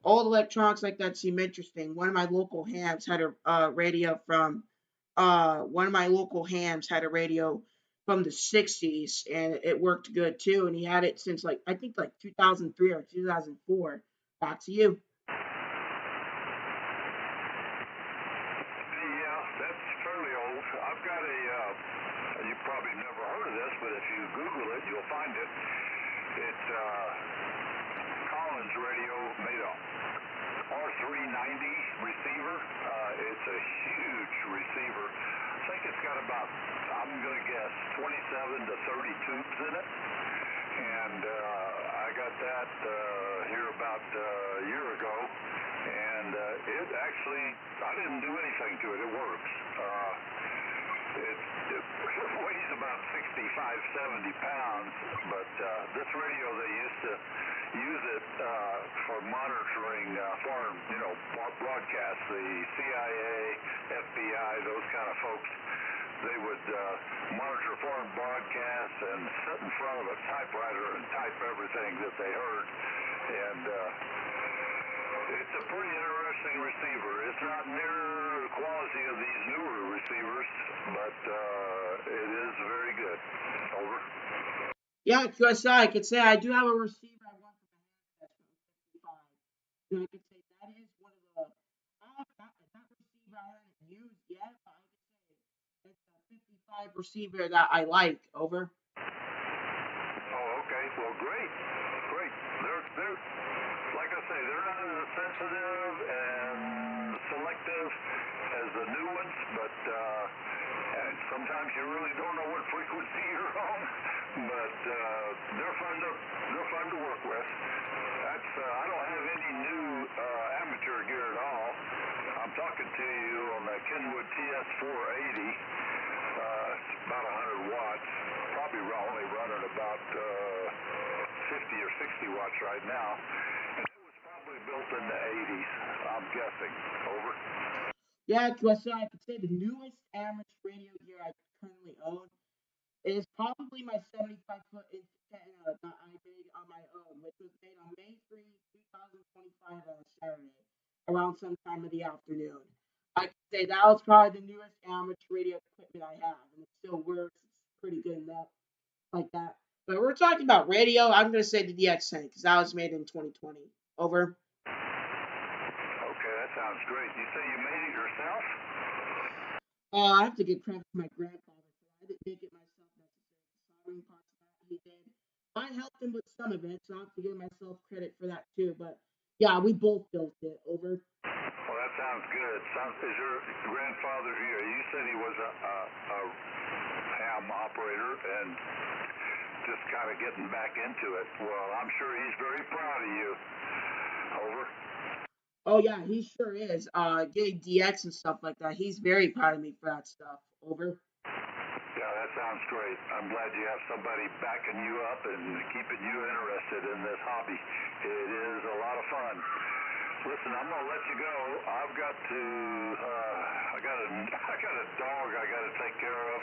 old electronics like that seem interesting. One of my local hams had a radio from, one of my local hams had a radio from the '60s, and it worked good too. And he had it since like I think like 2003 or 2004. Back to you. Yeah, that's fairly old. I've got you probably never heard of this, but if you Google it, you'll find it. It's Collins radio made a R390 receiver. It's a huge receiver. I think it's got about, I'm going to guess, 27 to 30 tubes in it. And I got that here about a year ago. And it actually, I didn't do anything to it. It works. It weighs about 65, 70 pounds, but this radio, they used to use it for monitoring foreign, broadcasts. The CIA, FBI, those kind of folks, they would monitor foreign broadcasts and sit in front of a typewriter and type everything that they heard. And it's a pretty interesting receiver. It's not near the quality of these newer receivers, but it is very good. Over. Yeah, QSI, I could say I do have a receiver I want for the handset from 55. And I could say that is one of the that receiver I haven't used yet, but I could say it's a 55 receiver that I like. Over. Oh, okay. Well, great. Great. They're like I say, they're not as sensitive and selective as the new ones, but and sometimes you really don't know what frequency you're on. But they're fun to work with. I don't have any new amateur gear at all. I'm talking to you on the Kenwood TS480. It's about 100 watch right now. And it was probably built in the 80s, I'm guessing. Over. Yeah, QSL, I could say the newest amateur radio gear I currently own is probably my 75-foot antenna that I made on my own, which was made on May 3, 2025 on a Saturday, around some time of the afternoon. I could say that was probably the newest amateur radio equipment I have, and it still works. It's pretty good enough like that. But we're talking about radio. I'm going to say the DX10 because that was made in 2020. Over. Okay, that sounds great. You say you made it yourself? I have to give credit to my grandfather for that. I didn't make it myself necessarily. The soldering parts of that he did. I helped him with some of it, so I have to give myself credit for that too. But yeah, we both built it. Over. Well, that sounds good. Is your grandfather here? You said he was a ham operator and just kind of getting back into it. Well, I'm sure he's very proud of you. Over. Oh yeah, he sure is. Getting DX and stuff like that. He's very proud of me for that stuff. Over. Yeah, that sounds great. I'm glad you have somebody backing you up and keeping you interested in this hobby. It is a lot of fun. Listen, I'm gonna let you go. I've got to. I got a dog I got to take care of.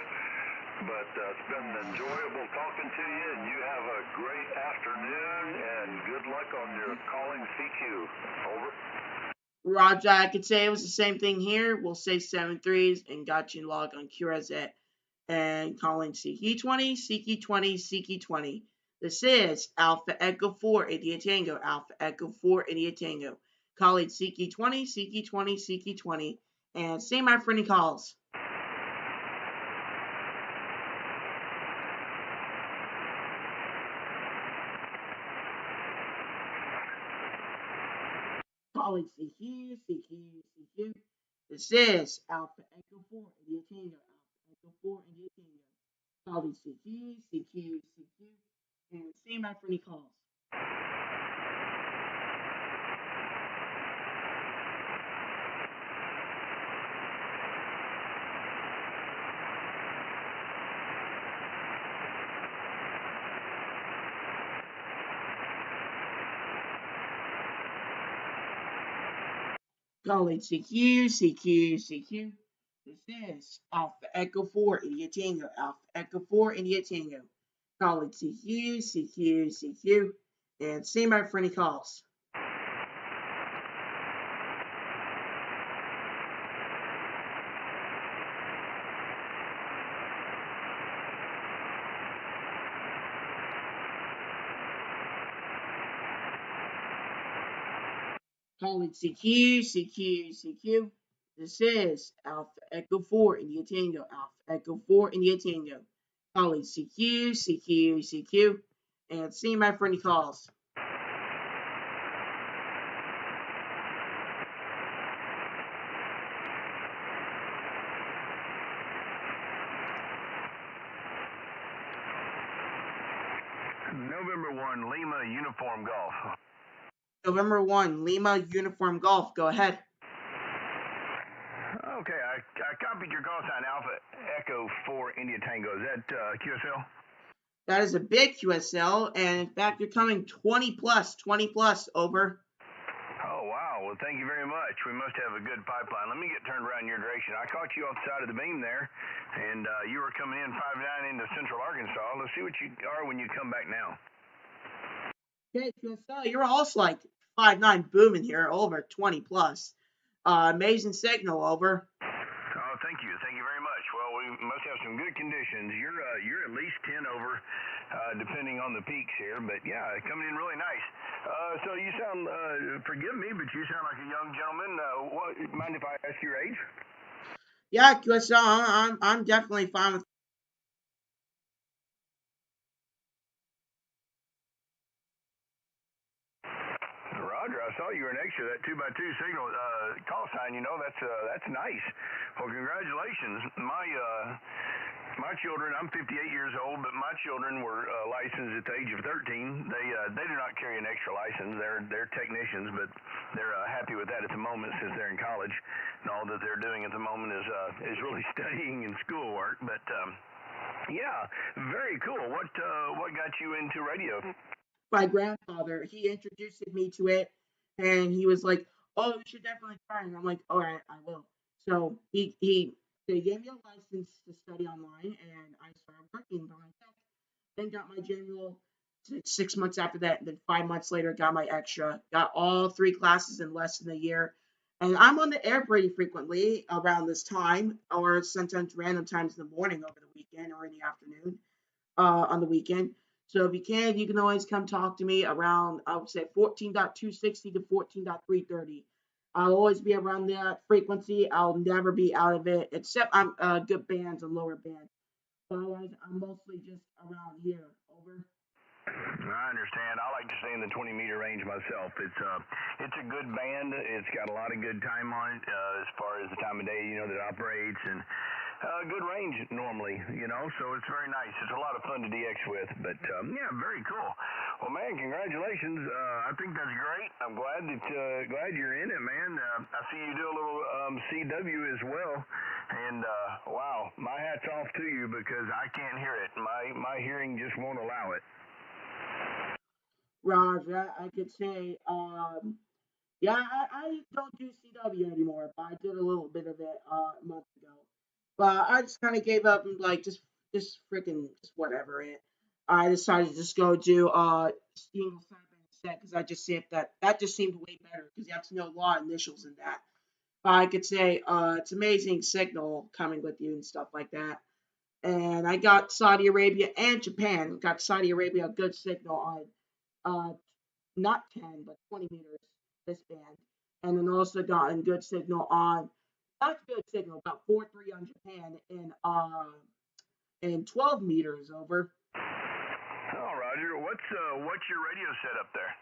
But it's been enjoyable talking to you, and you have a great afternoon, and good luck on your calling CQ. Over. Roger, I could say it was the same thing here. We'll say 7 3s and got you log on QRZ and calling CQ20, CQ20, CQ20. This is Alpha Echo 4 India Tango, Alpha Echo 4 India Tango. Calling CQ20, CQ20, CQ20. And say my for any calls. Calling CQ, CQ, CQ. This is Alpha Echo 4 India Tango, Alpha Echo 4 India Tango. Calling CQ, CQ, CQ. And say my for any calls. Calling CQ, CQ, CQ. This is Alpha Echo 4 India Tango, Alpha Echo 4 India Tango. Calling CQ, CQ, CQ. And say my for any calls. Calling CQ, CQ, CQ. This is Alpha Echo 4 India Tango, Alpha Echo 4 India Tango. Calling CQ, CQ, CQ. And see my for any calls. November 1, Lima Uniform Golf. November 1, Lima Uniform Golf. Go ahead. Okay, I copied your call sign, Alpha Echo 4 India Tango. Is that QSL? That is a big QSL, and in fact, you're coming 20 plus, over. Oh, wow. Well, thank you very much. We must have a good pipeline. Let me get turned around in your direction. I caught you off the side of the beam there, and you were coming in 5'9" into central Arkansas. Let's see what you are when you come back now. Okay, QSL, you're also like 5'9" booming here, over 20 plus. Amazing signal, over. Oh, thank you. Thank you very much. Well, we must have some good conditions. You're at least 10 over, depending on the peaks here. But yeah, coming in really nice. So you sound, forgive me, but you sound like a young gentleman. Mind if I ask your age? Yeah, QSL, I'm definitely fine with. Roger, I saw you were next to that 2x2 signal call sign. You know, that's nice. Well, congratulations. My children, I'm 58 years old, but my children were licensed at the age of 13. They do not carry an extra license. They're technicians, but they're happy with that at the moment since they're in college, and all that they're doing at the moment is really studying and schoolwork. But yeah, very cool. What got you into radio? my grandfather. He introduced me to it, and he was like, "Oh, you should definitely try it." And I'm like, "All right, I will." So they gave me a license to study online, and I started working behind tech. Then got my general 6 months after that. And then 5 months later, got my extra. Got all three classes in less than a year. And I'm on the air pretty frequently around this time, or sometimes random times in the morning over the weekend or in the afternoon on the weekend. So if you can always come talk to me around, I would say 14.260 to 14.330. I'll always be around that frequency. I'll never be out of it, except I'm good bands and lower bands. Otherwise, I'm mostly just around here. Over. I understand. I like to stay in the 20-meter range myself. It's a good band. It's got a lot of good time on it as far as the time of day, that it operates, and good range normally, so it's very nice. It's a lot of fun to DX with, but yeah, very cool. Well, man, congratulations. I think that's great. I'm glad you're in it, man. I see you do a little CW as well, and wow, my hat's off to you because I can't hear it. My hearing just won't allow it. Roger, I could say, yeah, I don't do CW anymore, but I did a little bit of it a month ago. But I just kind of gave up and like just freaking just whatever it. I decided to just go do single sideband instead because I just see if that just seemed way better because you have to know a lot of initials in that. But I could say it's amazing signal coming with you and stuff like that. And I got Saudi Arabia and Japan. Got Saudi Arabia a good signal on not 10 but 20 meters this band, and then also gotten good signal on not good signal about 4-3 on Japan in 12 meters over. Oh, Roger, what's your radio set up there?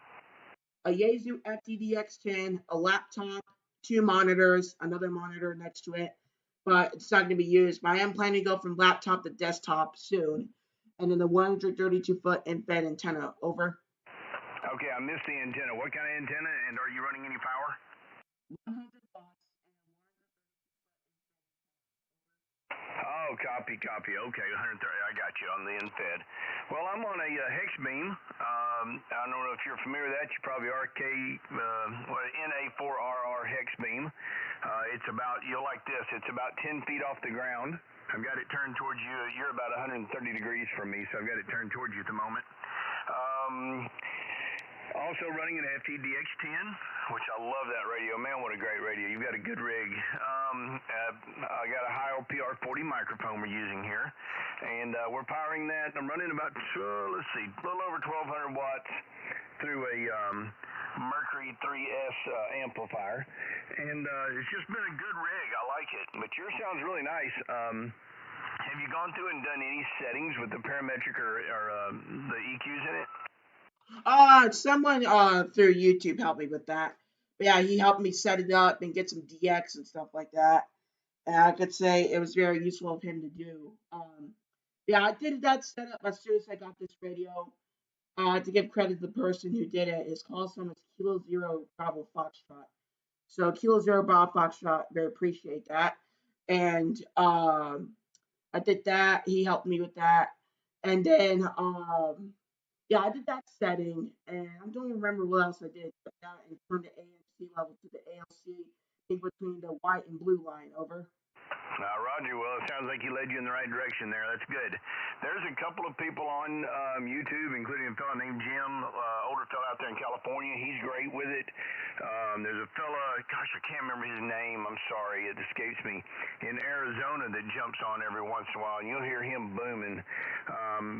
A Yaesu FTDX10, a laptop, two monitors, another monitor next to it, but it's not going to be used. But I am planning to go from laptop to desktop soon, and then the 132-foot in-bed antenna over. Okay, I missed the antenna. What kind of antenna, and are you running any power? 100 watts. Oh, copy. Okay, 130. I got you on the infed. Well, I'm on a hex beam. I don't know if you're familiar with that. You probably are NA4RR hex beam. You'll like this. It's about 10 feet off the ground. I've got it turned towards you. You're about 130 degrees from me, so I've got it turned towards you at the moment. Also running an FTDX10, which I love that radio. Man, what a great radio. You've got a good rig. I got a Heil PR40 microphone we're using here, and we're powering that. I'm running about, a little over 1,200 watts through a Mercury 3S amplifier, and it's just been a good rig. I like it, but yours sounds really nice. Have you gone through and done any settings with the parametric or the EQs in it? Someone through YouTube helped me with that. But yeah, he helped me set it up and get some DX and stuff like that. And I could say it was very useful of him to do. Yeah, I did that setup as soon as I got this radio. To give credit to the person who did it, his call sign was Kilo Zero Bravo Foxtrot. So Kilo Zero Bravo Foxtrot, very appreciate that. And I did that. He helped me with that. And then yeah, I did that setting, and I don't remember what else I did. But that and turned the AMC level to the ALC in between the white and blue line. Over. Roger, well, it sounds like he led you in the right direction there. That's good. There's a couple of people on YouTube, including a fellow named Jim, older fellow out there in California. He's great with it. There's a fella, gosh, I can't remember his name. I'm sorry, it escapes me. In Arizona that jumps on every once in a while, and you'll hear him booming.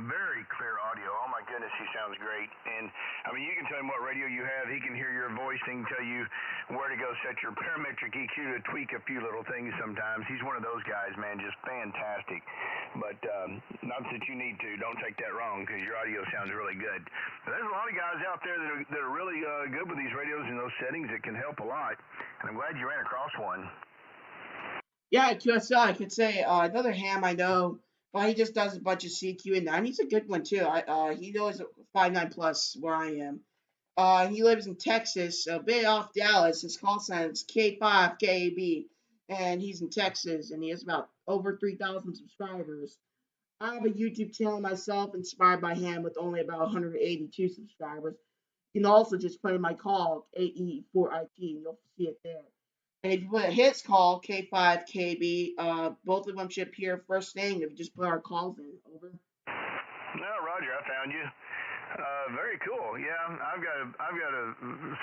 Very clear audio. Oh, my goodness, he sounds great. And, I mean, you can tell him what radio you have. He can hear your voice. He can tell you where to go set your parametric EQ to tweak a few little things sometimes. He's one of those guys, man, just fantastic. But not that you need to. Don't take that wrong because your audio sounds really good. But there's a lot of guys out there that are really good with these radios and those settings that can help a lot. And I'm glad you ran across one. Yeah, QSL, I could say another ham I know. Well, he just does a bunch of CQ and that. And he's a good one too. He knows 5.9 plus where I am. He lives in Texas, a bit off Dallas. His call sign is K5KAB, and he's in Texas, and he has about over 3,000 subscribers. I have a YouTube channel myself inspired by him with only about 182 subscribers. You can also just put in my call, AE4IT, and you'll see it there. And if you put his call, K5KB, both of them should appear first thing if you just put our calls in. Over. No, Roger, I found you. Very cool. Yeah, I've got a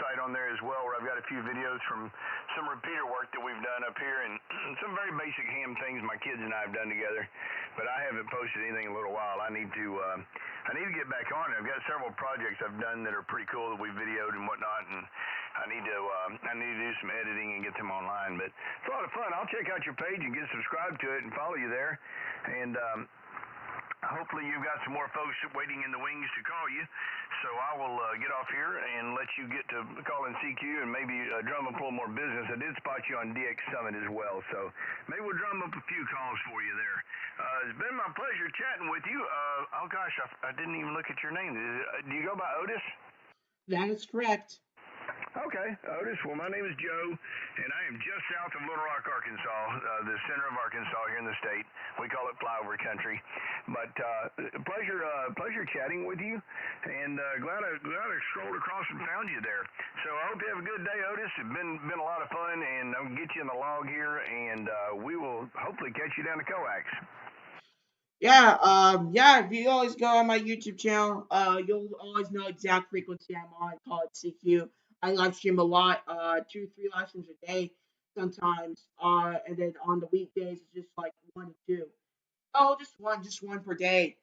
site on there as well where I've got a few videos from some repeater work that we've done up here and some very basic ham things my kids and I have done together. But I haven't posted anything in a little while. I need to get back on it. I've got several projects I've done that are pretty cool that we videoed and whatnot, and I need to do some editing and get them online. But it's a lot of fun. I'll check out your page and get subscribed to it and follow you there. And hopefully you've got some more folks waiting in the wings to call you. So I will get off here and let you get to calling CQ and maybe drum up a little more business. I did spot you on DX Summit as well, so maybe we'll drum up a few calls for you there. It's been my pleasure chatting with you. Oh gosh, I didn't even look at your name. Do you go by Otis? That is correct. Okay, Otis. Well, my name is Joe, and I am just south of Little Rock, Arkansas, the center of Arkansas here in the state. We call it flyover country. But pleasure chatting with you, and glad I strolled across and found you there. So I hope you have a good day, Otis. It's been a lot of fun, and I'm gonna get you in the log here, and we will hopefully catch you down the coax. Yeah, if you always go on my YouTube channel, you'll always know exact frequency I'm on. I call it CQ. I live stream a lot, 2-3 live streams a day sometimes. And then on the weekdays it's just like 1 to 2. Oh, just one per day,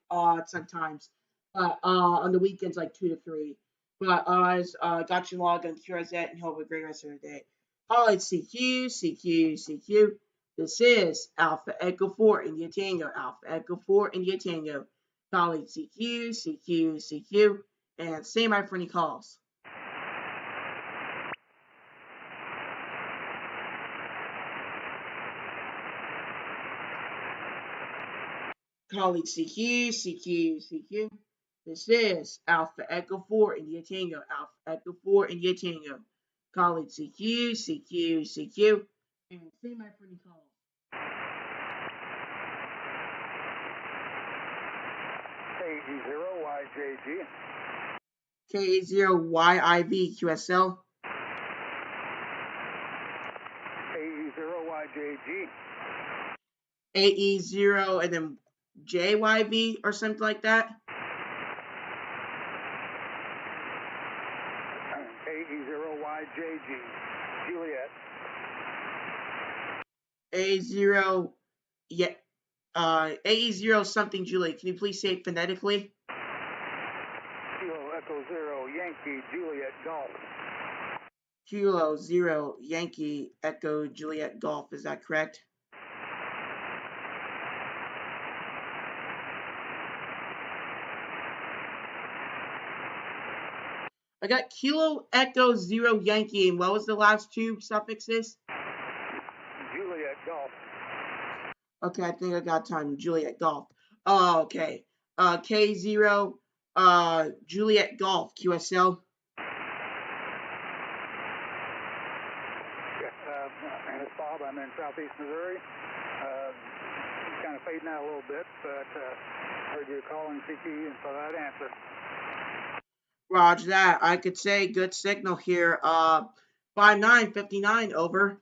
sometimes. But on the weekends like 2 to 3. But got you log on QRZ and hope a great rest of your day. Call it CQ. This is Alpha Echo 4 India Tango, Alpha Echo 4 India Tango. Calling CQ, and say my for any calls. Calling CQ. This is Alpha Echo 4 India Tango, Alpha Echo 4 India Tango. Calling CQ, and say my for any calls. KE0YJG. KE0YIV QSL. KE0YJG. AE0 and then JYV or something like that. AE0YJG. Juliet. A0, yeah, AE0 something Juliet. Can you please say it phonetically? Kilo Echo 0 Yankee Juliet Golf. Kilo 0 Yankee Echo Juliet Golf. Is that correct? I got Kilo Echo 0 Yankee, and what was the last two suffixes? Juliet Golf. Okay, I think I got time. Juliet Golf. Oh, okay. K0 Juliet Golf QSL. Yes, it's Bob. I'm in southeast Missouri. Kind of fading out a little bit, but heard you calling CQ, and so I'd answer. Roger that. I could say good signal here. 5959 over.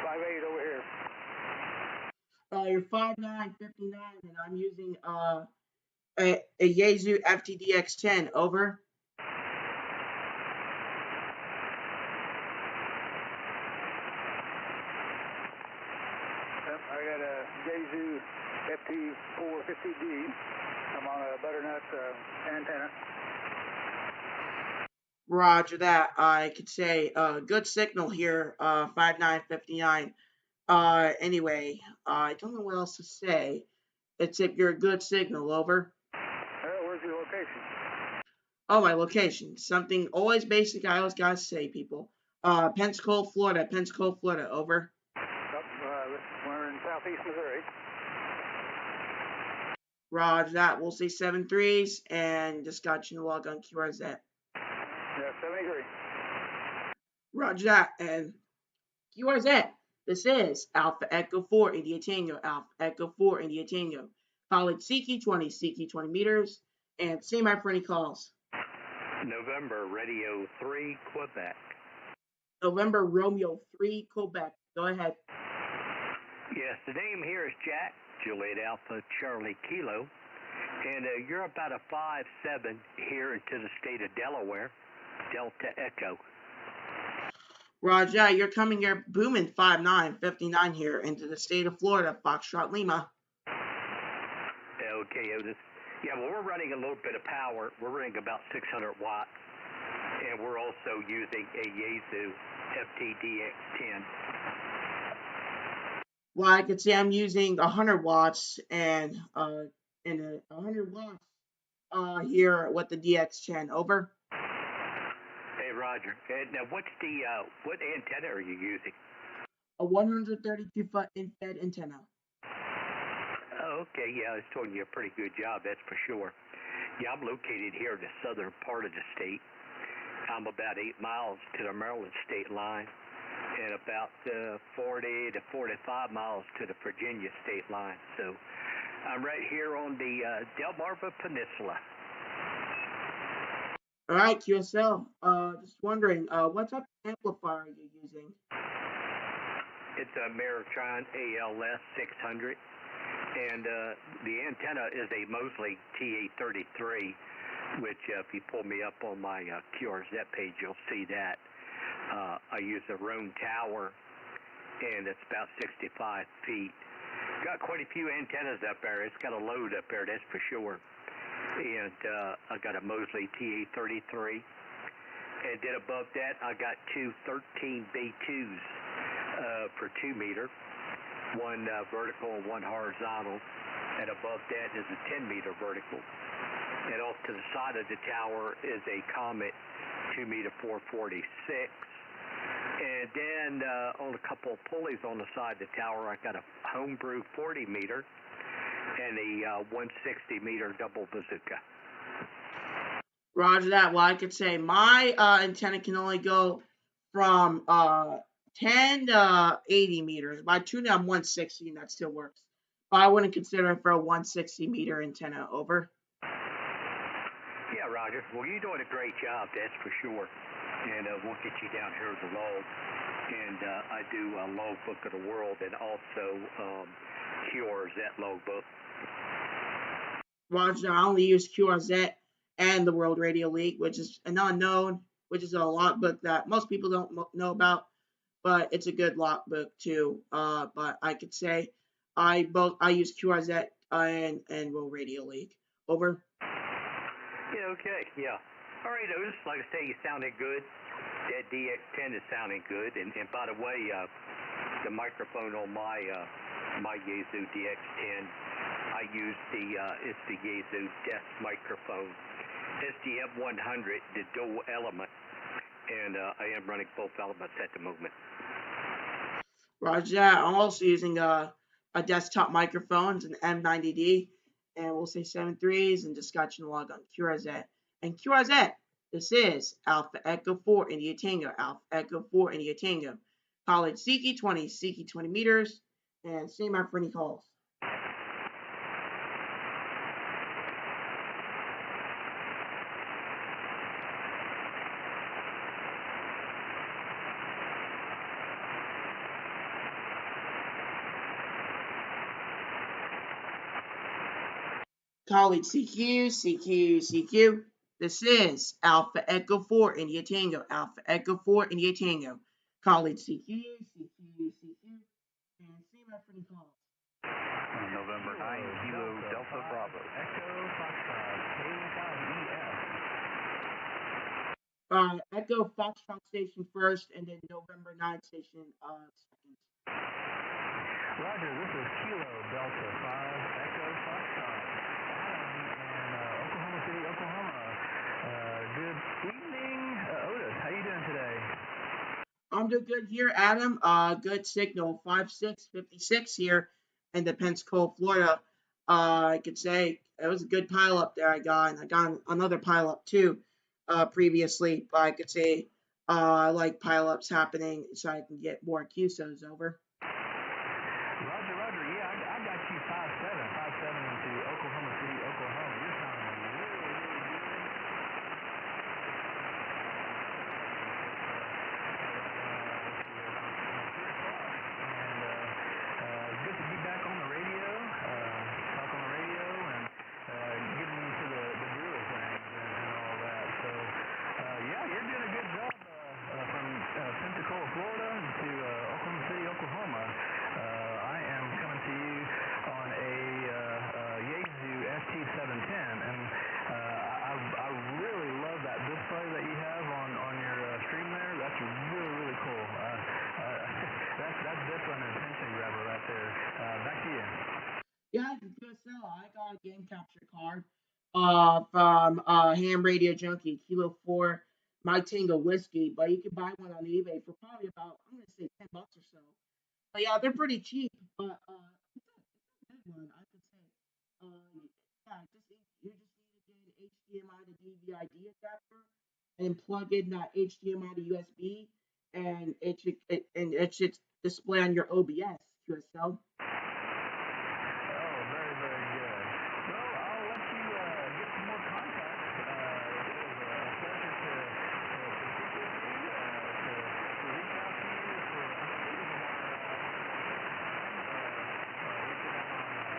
58 over here. You're 5959, and I'm using a Yaesu FTDX10 over. Yep, I got a Yaesu FT450D. I'm on a butternut antenna. Roger that. I could say good signal here. 5959. Anyway, I don't know what else to say. Except you're a good signal. Over. Where's your location? Oh, my location. Something always basic. I always gotta say, people. Pensacola, Florida. Over. We're in southeast Missouri. Roger that. We'll say 7-3s, and just got you to log on QRZ. Yeah, 73. Roger that, and QRZ. This is Alpha Echo 4 India Tango, Alpha Echo 4 India Tango. College CQ20 meters, and stand by for any calls. November Radio 3, Quebec. November Romeo 3, Quebec. Go ahead. Yes, the name here is Jack, Juliet Alpha Charlie Kilo, and you're about a 5-7 here into the state of Delaware, Delta Echo. Roger, you're coming here booming 5'9", 59 here into the state of Florida, Foxtrot Lima. Okay, Otis. Yeah, well, we're running a little bit of power. We're running about 600 watts, and we're also using a Yaesu FTDX10. Well, I could say I'm using 100 watts and 100 watts here with the DX10. Over. Hey, Roger. Now, what antenna are you using? A 132-foot infrared antenna. Oh, okay. Yeah, it's doing you a pretty good job, that's for sure. Yeah, I'm located here in the southern part of the state. I'm about 8 miles to the Maryland state line and about 40 to 45 miles to the Virginia state line. So I'm right here on the Delmarva Peninsula. All right, QSL. Just wondering, what type of amplifier are you using? It's a Meritron ALS 600, and the antenna is a Mosley TA33, which if you pull me up on my QRZ page, you'll see that. I use a Roan tower, and it's about 65 feet. Got quite a few antennas up there. It's got a load up there, that's for sure. And I got a Mosley TA33. And then above that, I got two 13B2s for 2 meter. One vertical and one horizontal. And above that is a 10 meter vertical. And off to the side of the tower is a Comet 2 meter 446. And then on a couple of pulleys on the side of the tower, I got a Homebrew 40 meter and a 160 meter double bazooka. Roger that. Well, I could say my antenna can only go from 10 to 80 meters. By tuning I'm 160, and that still works. But I wouldn't consider it for a 160 meter antenna. Over. Yeah, Roger. Well, you're doing a great job, that's for sure. And we'll get you down here to the log. And I do a logbook of the world and also QRZ logbook. Roger, I only use QRZ and the World Radio League, which is an unknown, which is a logbook that most people don't know about, but it's a good logbook too. But I could say I use QRZ and World Radio League. Over. Yeah, okay, yeah. All right, Otis, like I say, you sounded good. That DX10 is sounding good. And by the way, the microphone on my Yaesu DX10, I use it's the Yaesu desk microphone. It's the M100, the dual element. And I am running both elements at the moment. Roger that. I'm also using a desktop microphone, it's an M90D, and we'll say 7.3s and just got you log on QRZ. And QRZ, this is Alpha Echo 4 India Tango, Alpha Echo 4 India Tango. College CQ20 meters, and stand by for any calls. College CQ. This is Alpha Echo 4 India Tango, Alpha Echo 4 India Tango. College CQ. And stand by for any calls. November 9, Kilo Delta Bravo. Echo Foxtrot, Echo Foxtrot station first, and then November 9 station second. Roger, this is Kilo Delta 5, Echo Foxtrot. Adam in Oklahoma City, Oklahoma. Good evening. Otis, how you doing today? I'm doing good here, Adam. Good signal, 5656 here in the Pensacola, Florida. I could say it was a good pile up there I got, and I got another pile up too previously. But I could say I like pileups happening so I can get more QSOs over. Roger, Roger. Yeah, I got you 5-7 into Oklahoma City, Oklahoma. You're sounding really, really good. Good to be back on the radio, talk on the radio, and getting into the Brewers ranks and all that. So, yeah, you're doing a good job from Pensacola, Florida, to Oklahoma City, Oklahoma. I am coming to you on a Yaesu ST710, and I really love that display that you have on your stream there. That's really, really cool. That's definitely an attention grabber right there. Back to you. Yeah, I can good sell. I got a game capture card from Ham Radio Junkie, Kilo 4 Mike Tango Whiskey, but you can buy one on eBay for probably about, I'm going to say $10 or so. But yeah, they're pretty cheap, but it's a good one, I could say. Yeah, you just need to get an HDMI to DVI-D adapter and plug in that HDMI to USB, and it should display on your OBS QSL. Oh, very, very good. Well, I'll let you get some more contacts. It was a pleasure to speak with you, to reach out to you for, I think it was about reaching out on Twitter.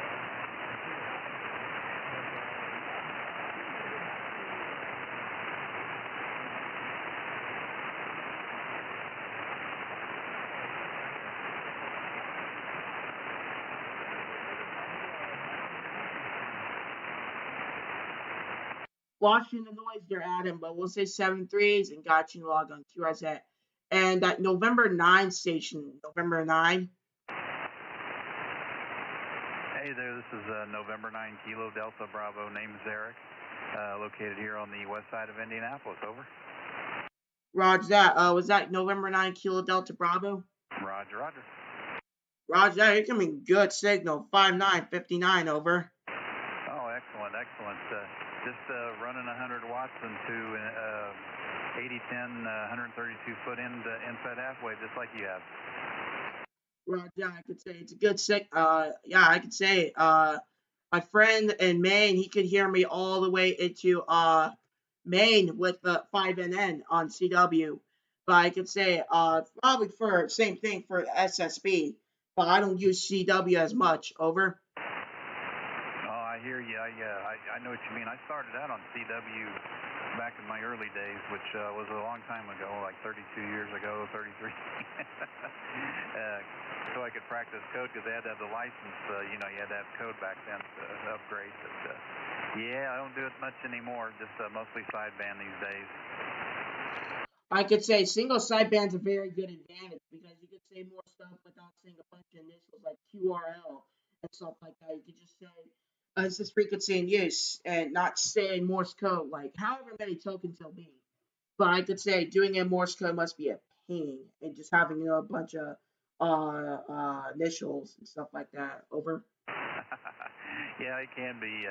Watching the noise they're adding, but we'll say 7 3s and got you log on QRZ. And that November 9 station, November 9. Hey there, this is November 9 Kilo Delta Bravo. Name is Eric, located here on the west side of Indianapolis. Over. Roger that. Was that November 9 Kilo Delta Bravo? Roger, roger. Roger that. You're coming good signal. 5959 over. Oh, excellent, excellent. Just running 100 watts into 8010, 132 foot inside halfway, just like you have. Roger, I could say it's a good yeah, I could say my friend in Maine, he could hear me all the way into Maine with the 5NN on CW. But I could say probably for same thing for SSB, but I don't use CW as much. Over. Oh, I hear you. I know what you mean. I started out on CW back in my early days, which was a long time ago, like 32 years ago, 33. So I could practice code because they had to have the license. You had to have code back then to upgrade. But yeah, I don't do it much anymore. Just mostly sideband these days. I could say single sideband's a very good advantage because you could say more stuff without saying a bunch of initials like QRL and stuff like that. You could just say it's this frequency in use and not saying Morse code, like however many tokens there'll be. But I could say doing it in Morse code must be a pain and just having a bunch of initials and stuff like that. Over. Yeah, it can be.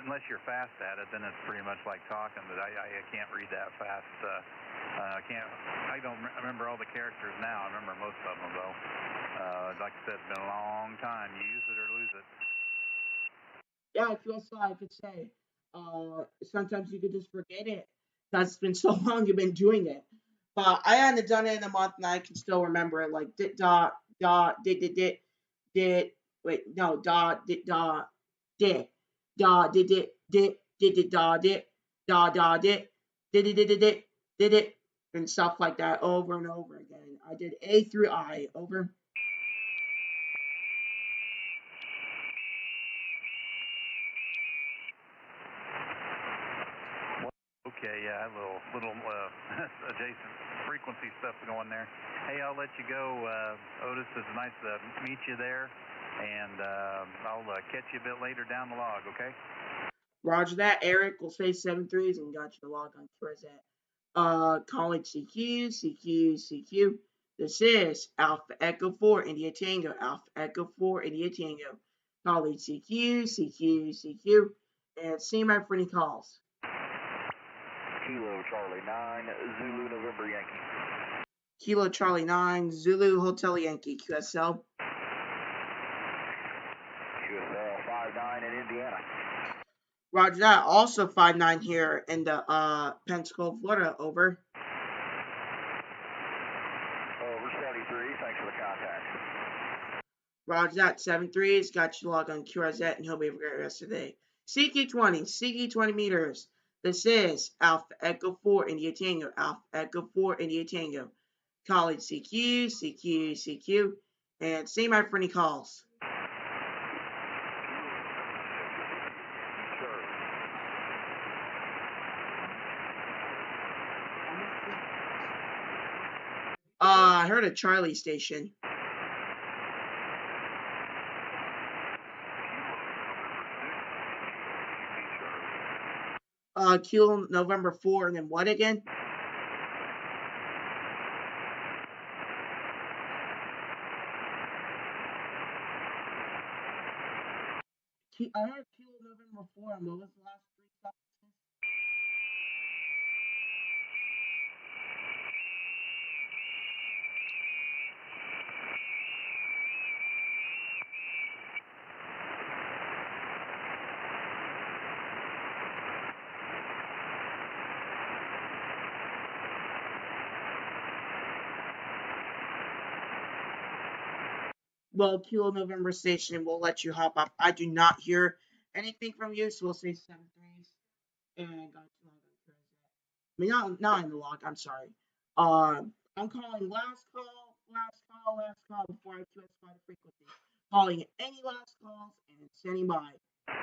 Unless you're fast at it, then it's pretty much like talking. But I can't read that fast. I don't remember all the characters now. I remember most of them though. Like I said, it's been a long time. You use it or lose it. Yeah, QSL, I could say. Sometimes you could just forget it. That's been so long you've been doing it. But I hadn't done it in a month and I can still remember it. Like did dot did wait no dot did dot did did it and stuff like that over and over again. I did A through I. Over. Okay, yeah, a little adjacent frequency stuff going there. Hey, I'll let you go, Otis. It's nice to meet you there, and I'll catch you a bit later down the log. Okay. Roger that. Eric will say 7 3s and got you to log on to calling CQ. This is Alpha Echo 4 India Tango. Alpha Echo 4 India Tango. Calling CQ. And see my for any calls. Kilo Charlie 9, Zulu November Yankee. Kilo Charlie 9, Zulu Hotel Yankee, QSL. QSL 59 in Indiana. Roger that. Also 59 here in the Pensacola, Florida. Over. Over 73. Thanks for the contact. Roger that. 73's got you logged on QRZ, and he'll be a great rest of the day. CQ 20 meters. This is Alpha Echo 4 India Tango. Alpha Echo 4 India Tango. College CQ, and stay by for any calls. I heard a Charlie station. Kilo November 4, and then what again? I heard Kilo November 4, and what was the last 3 stops? Well, Kilo November station will let you hop up. I do not hear anything from you, so we'll say 73's. And got you on the I mean, not in the log. I'm sorry. I'm calling last call before I QSY the frequency. Calling any last calls and standing by.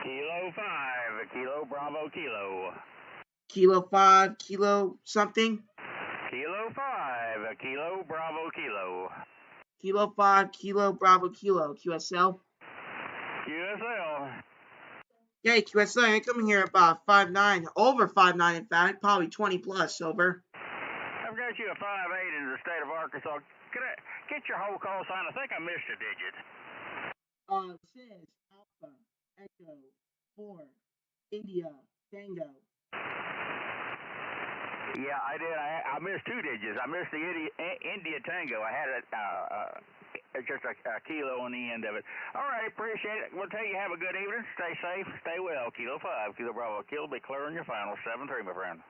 Kilo 5, Kilo Bravo Kilo. Kilo 5, Kilo something. Kilo 5, Kilo Bravo Kilo. Kilo 5, Kilo Bravo Kilo. QSL. QSL. Okay, QSL, I'm coming here about 5'9", over 5'9", in fact, probably 20 plus, over. I've got you a 5'8" in the state of Arkansas. Could I get your whole call sign? I think I missed a digit. It says Alpha, Echo, 4, India, Tango. Yeah, I did. I missed 2 digits. I missed the India Tango. I had just a kilo on the end of it. All right, appreciate it. We'll tell you have a good evening. Stay safe. Stay well. Kilo 5, Kilo Bravo. Kilo be clear on your final. 7-3, my friend.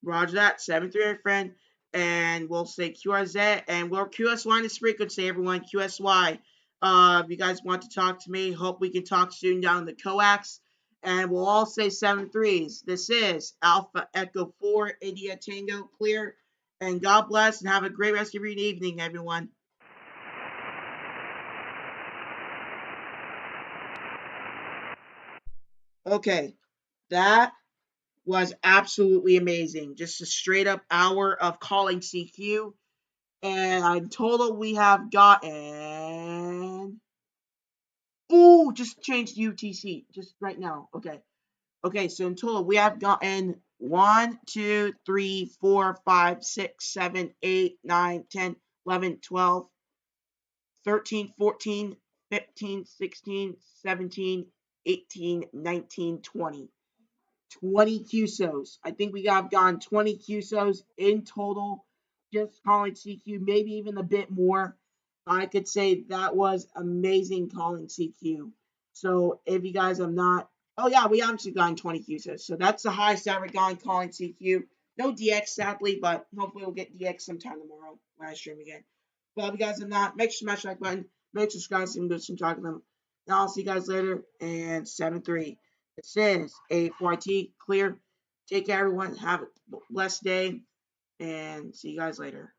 Roger that. 7-3, my friend. And we'll say QRZ. And we'll QSY this frequency, everyone. QSY. If you guys want to talk to me, hope we can talk soon down in the coax. And we'll all say 7-3s. This is Alpha Echo 4, India Tango, clear. And God bless and have a great rest of your evening, everyone. Okay, that was absolutely amazing. Just a straight up hour of calling CQ. And in total, we have gotten... Ooh, just changed UTC. Just right now. Okay. Okay, so in total, we have gotten 1, 2, 3, 4, 5, 6, 7, 8, 9, 10, 11, 12, 13, 14, 15, 16, 17, 18, 19, 20. 20 QSOs. I think we have gone 20 QSOs in total, just calling CQ, maybe even a bit more. I could say that was amazing calling CQ. So if you guys have not, oh yeah, we actually gone 20 QSOs. So that's the highest ever gone calling CQ. No DX sadly, but hopefully we'll get DX sometime tomorrow when I stream again. But if you guys have not, make sure to smash the like button, make sure to subscribe so you can do some talking to them. And I'll see you guys later, and 7-3. It says A4IT clear. Take care, everyone. Have a blessed day, and see you guys later.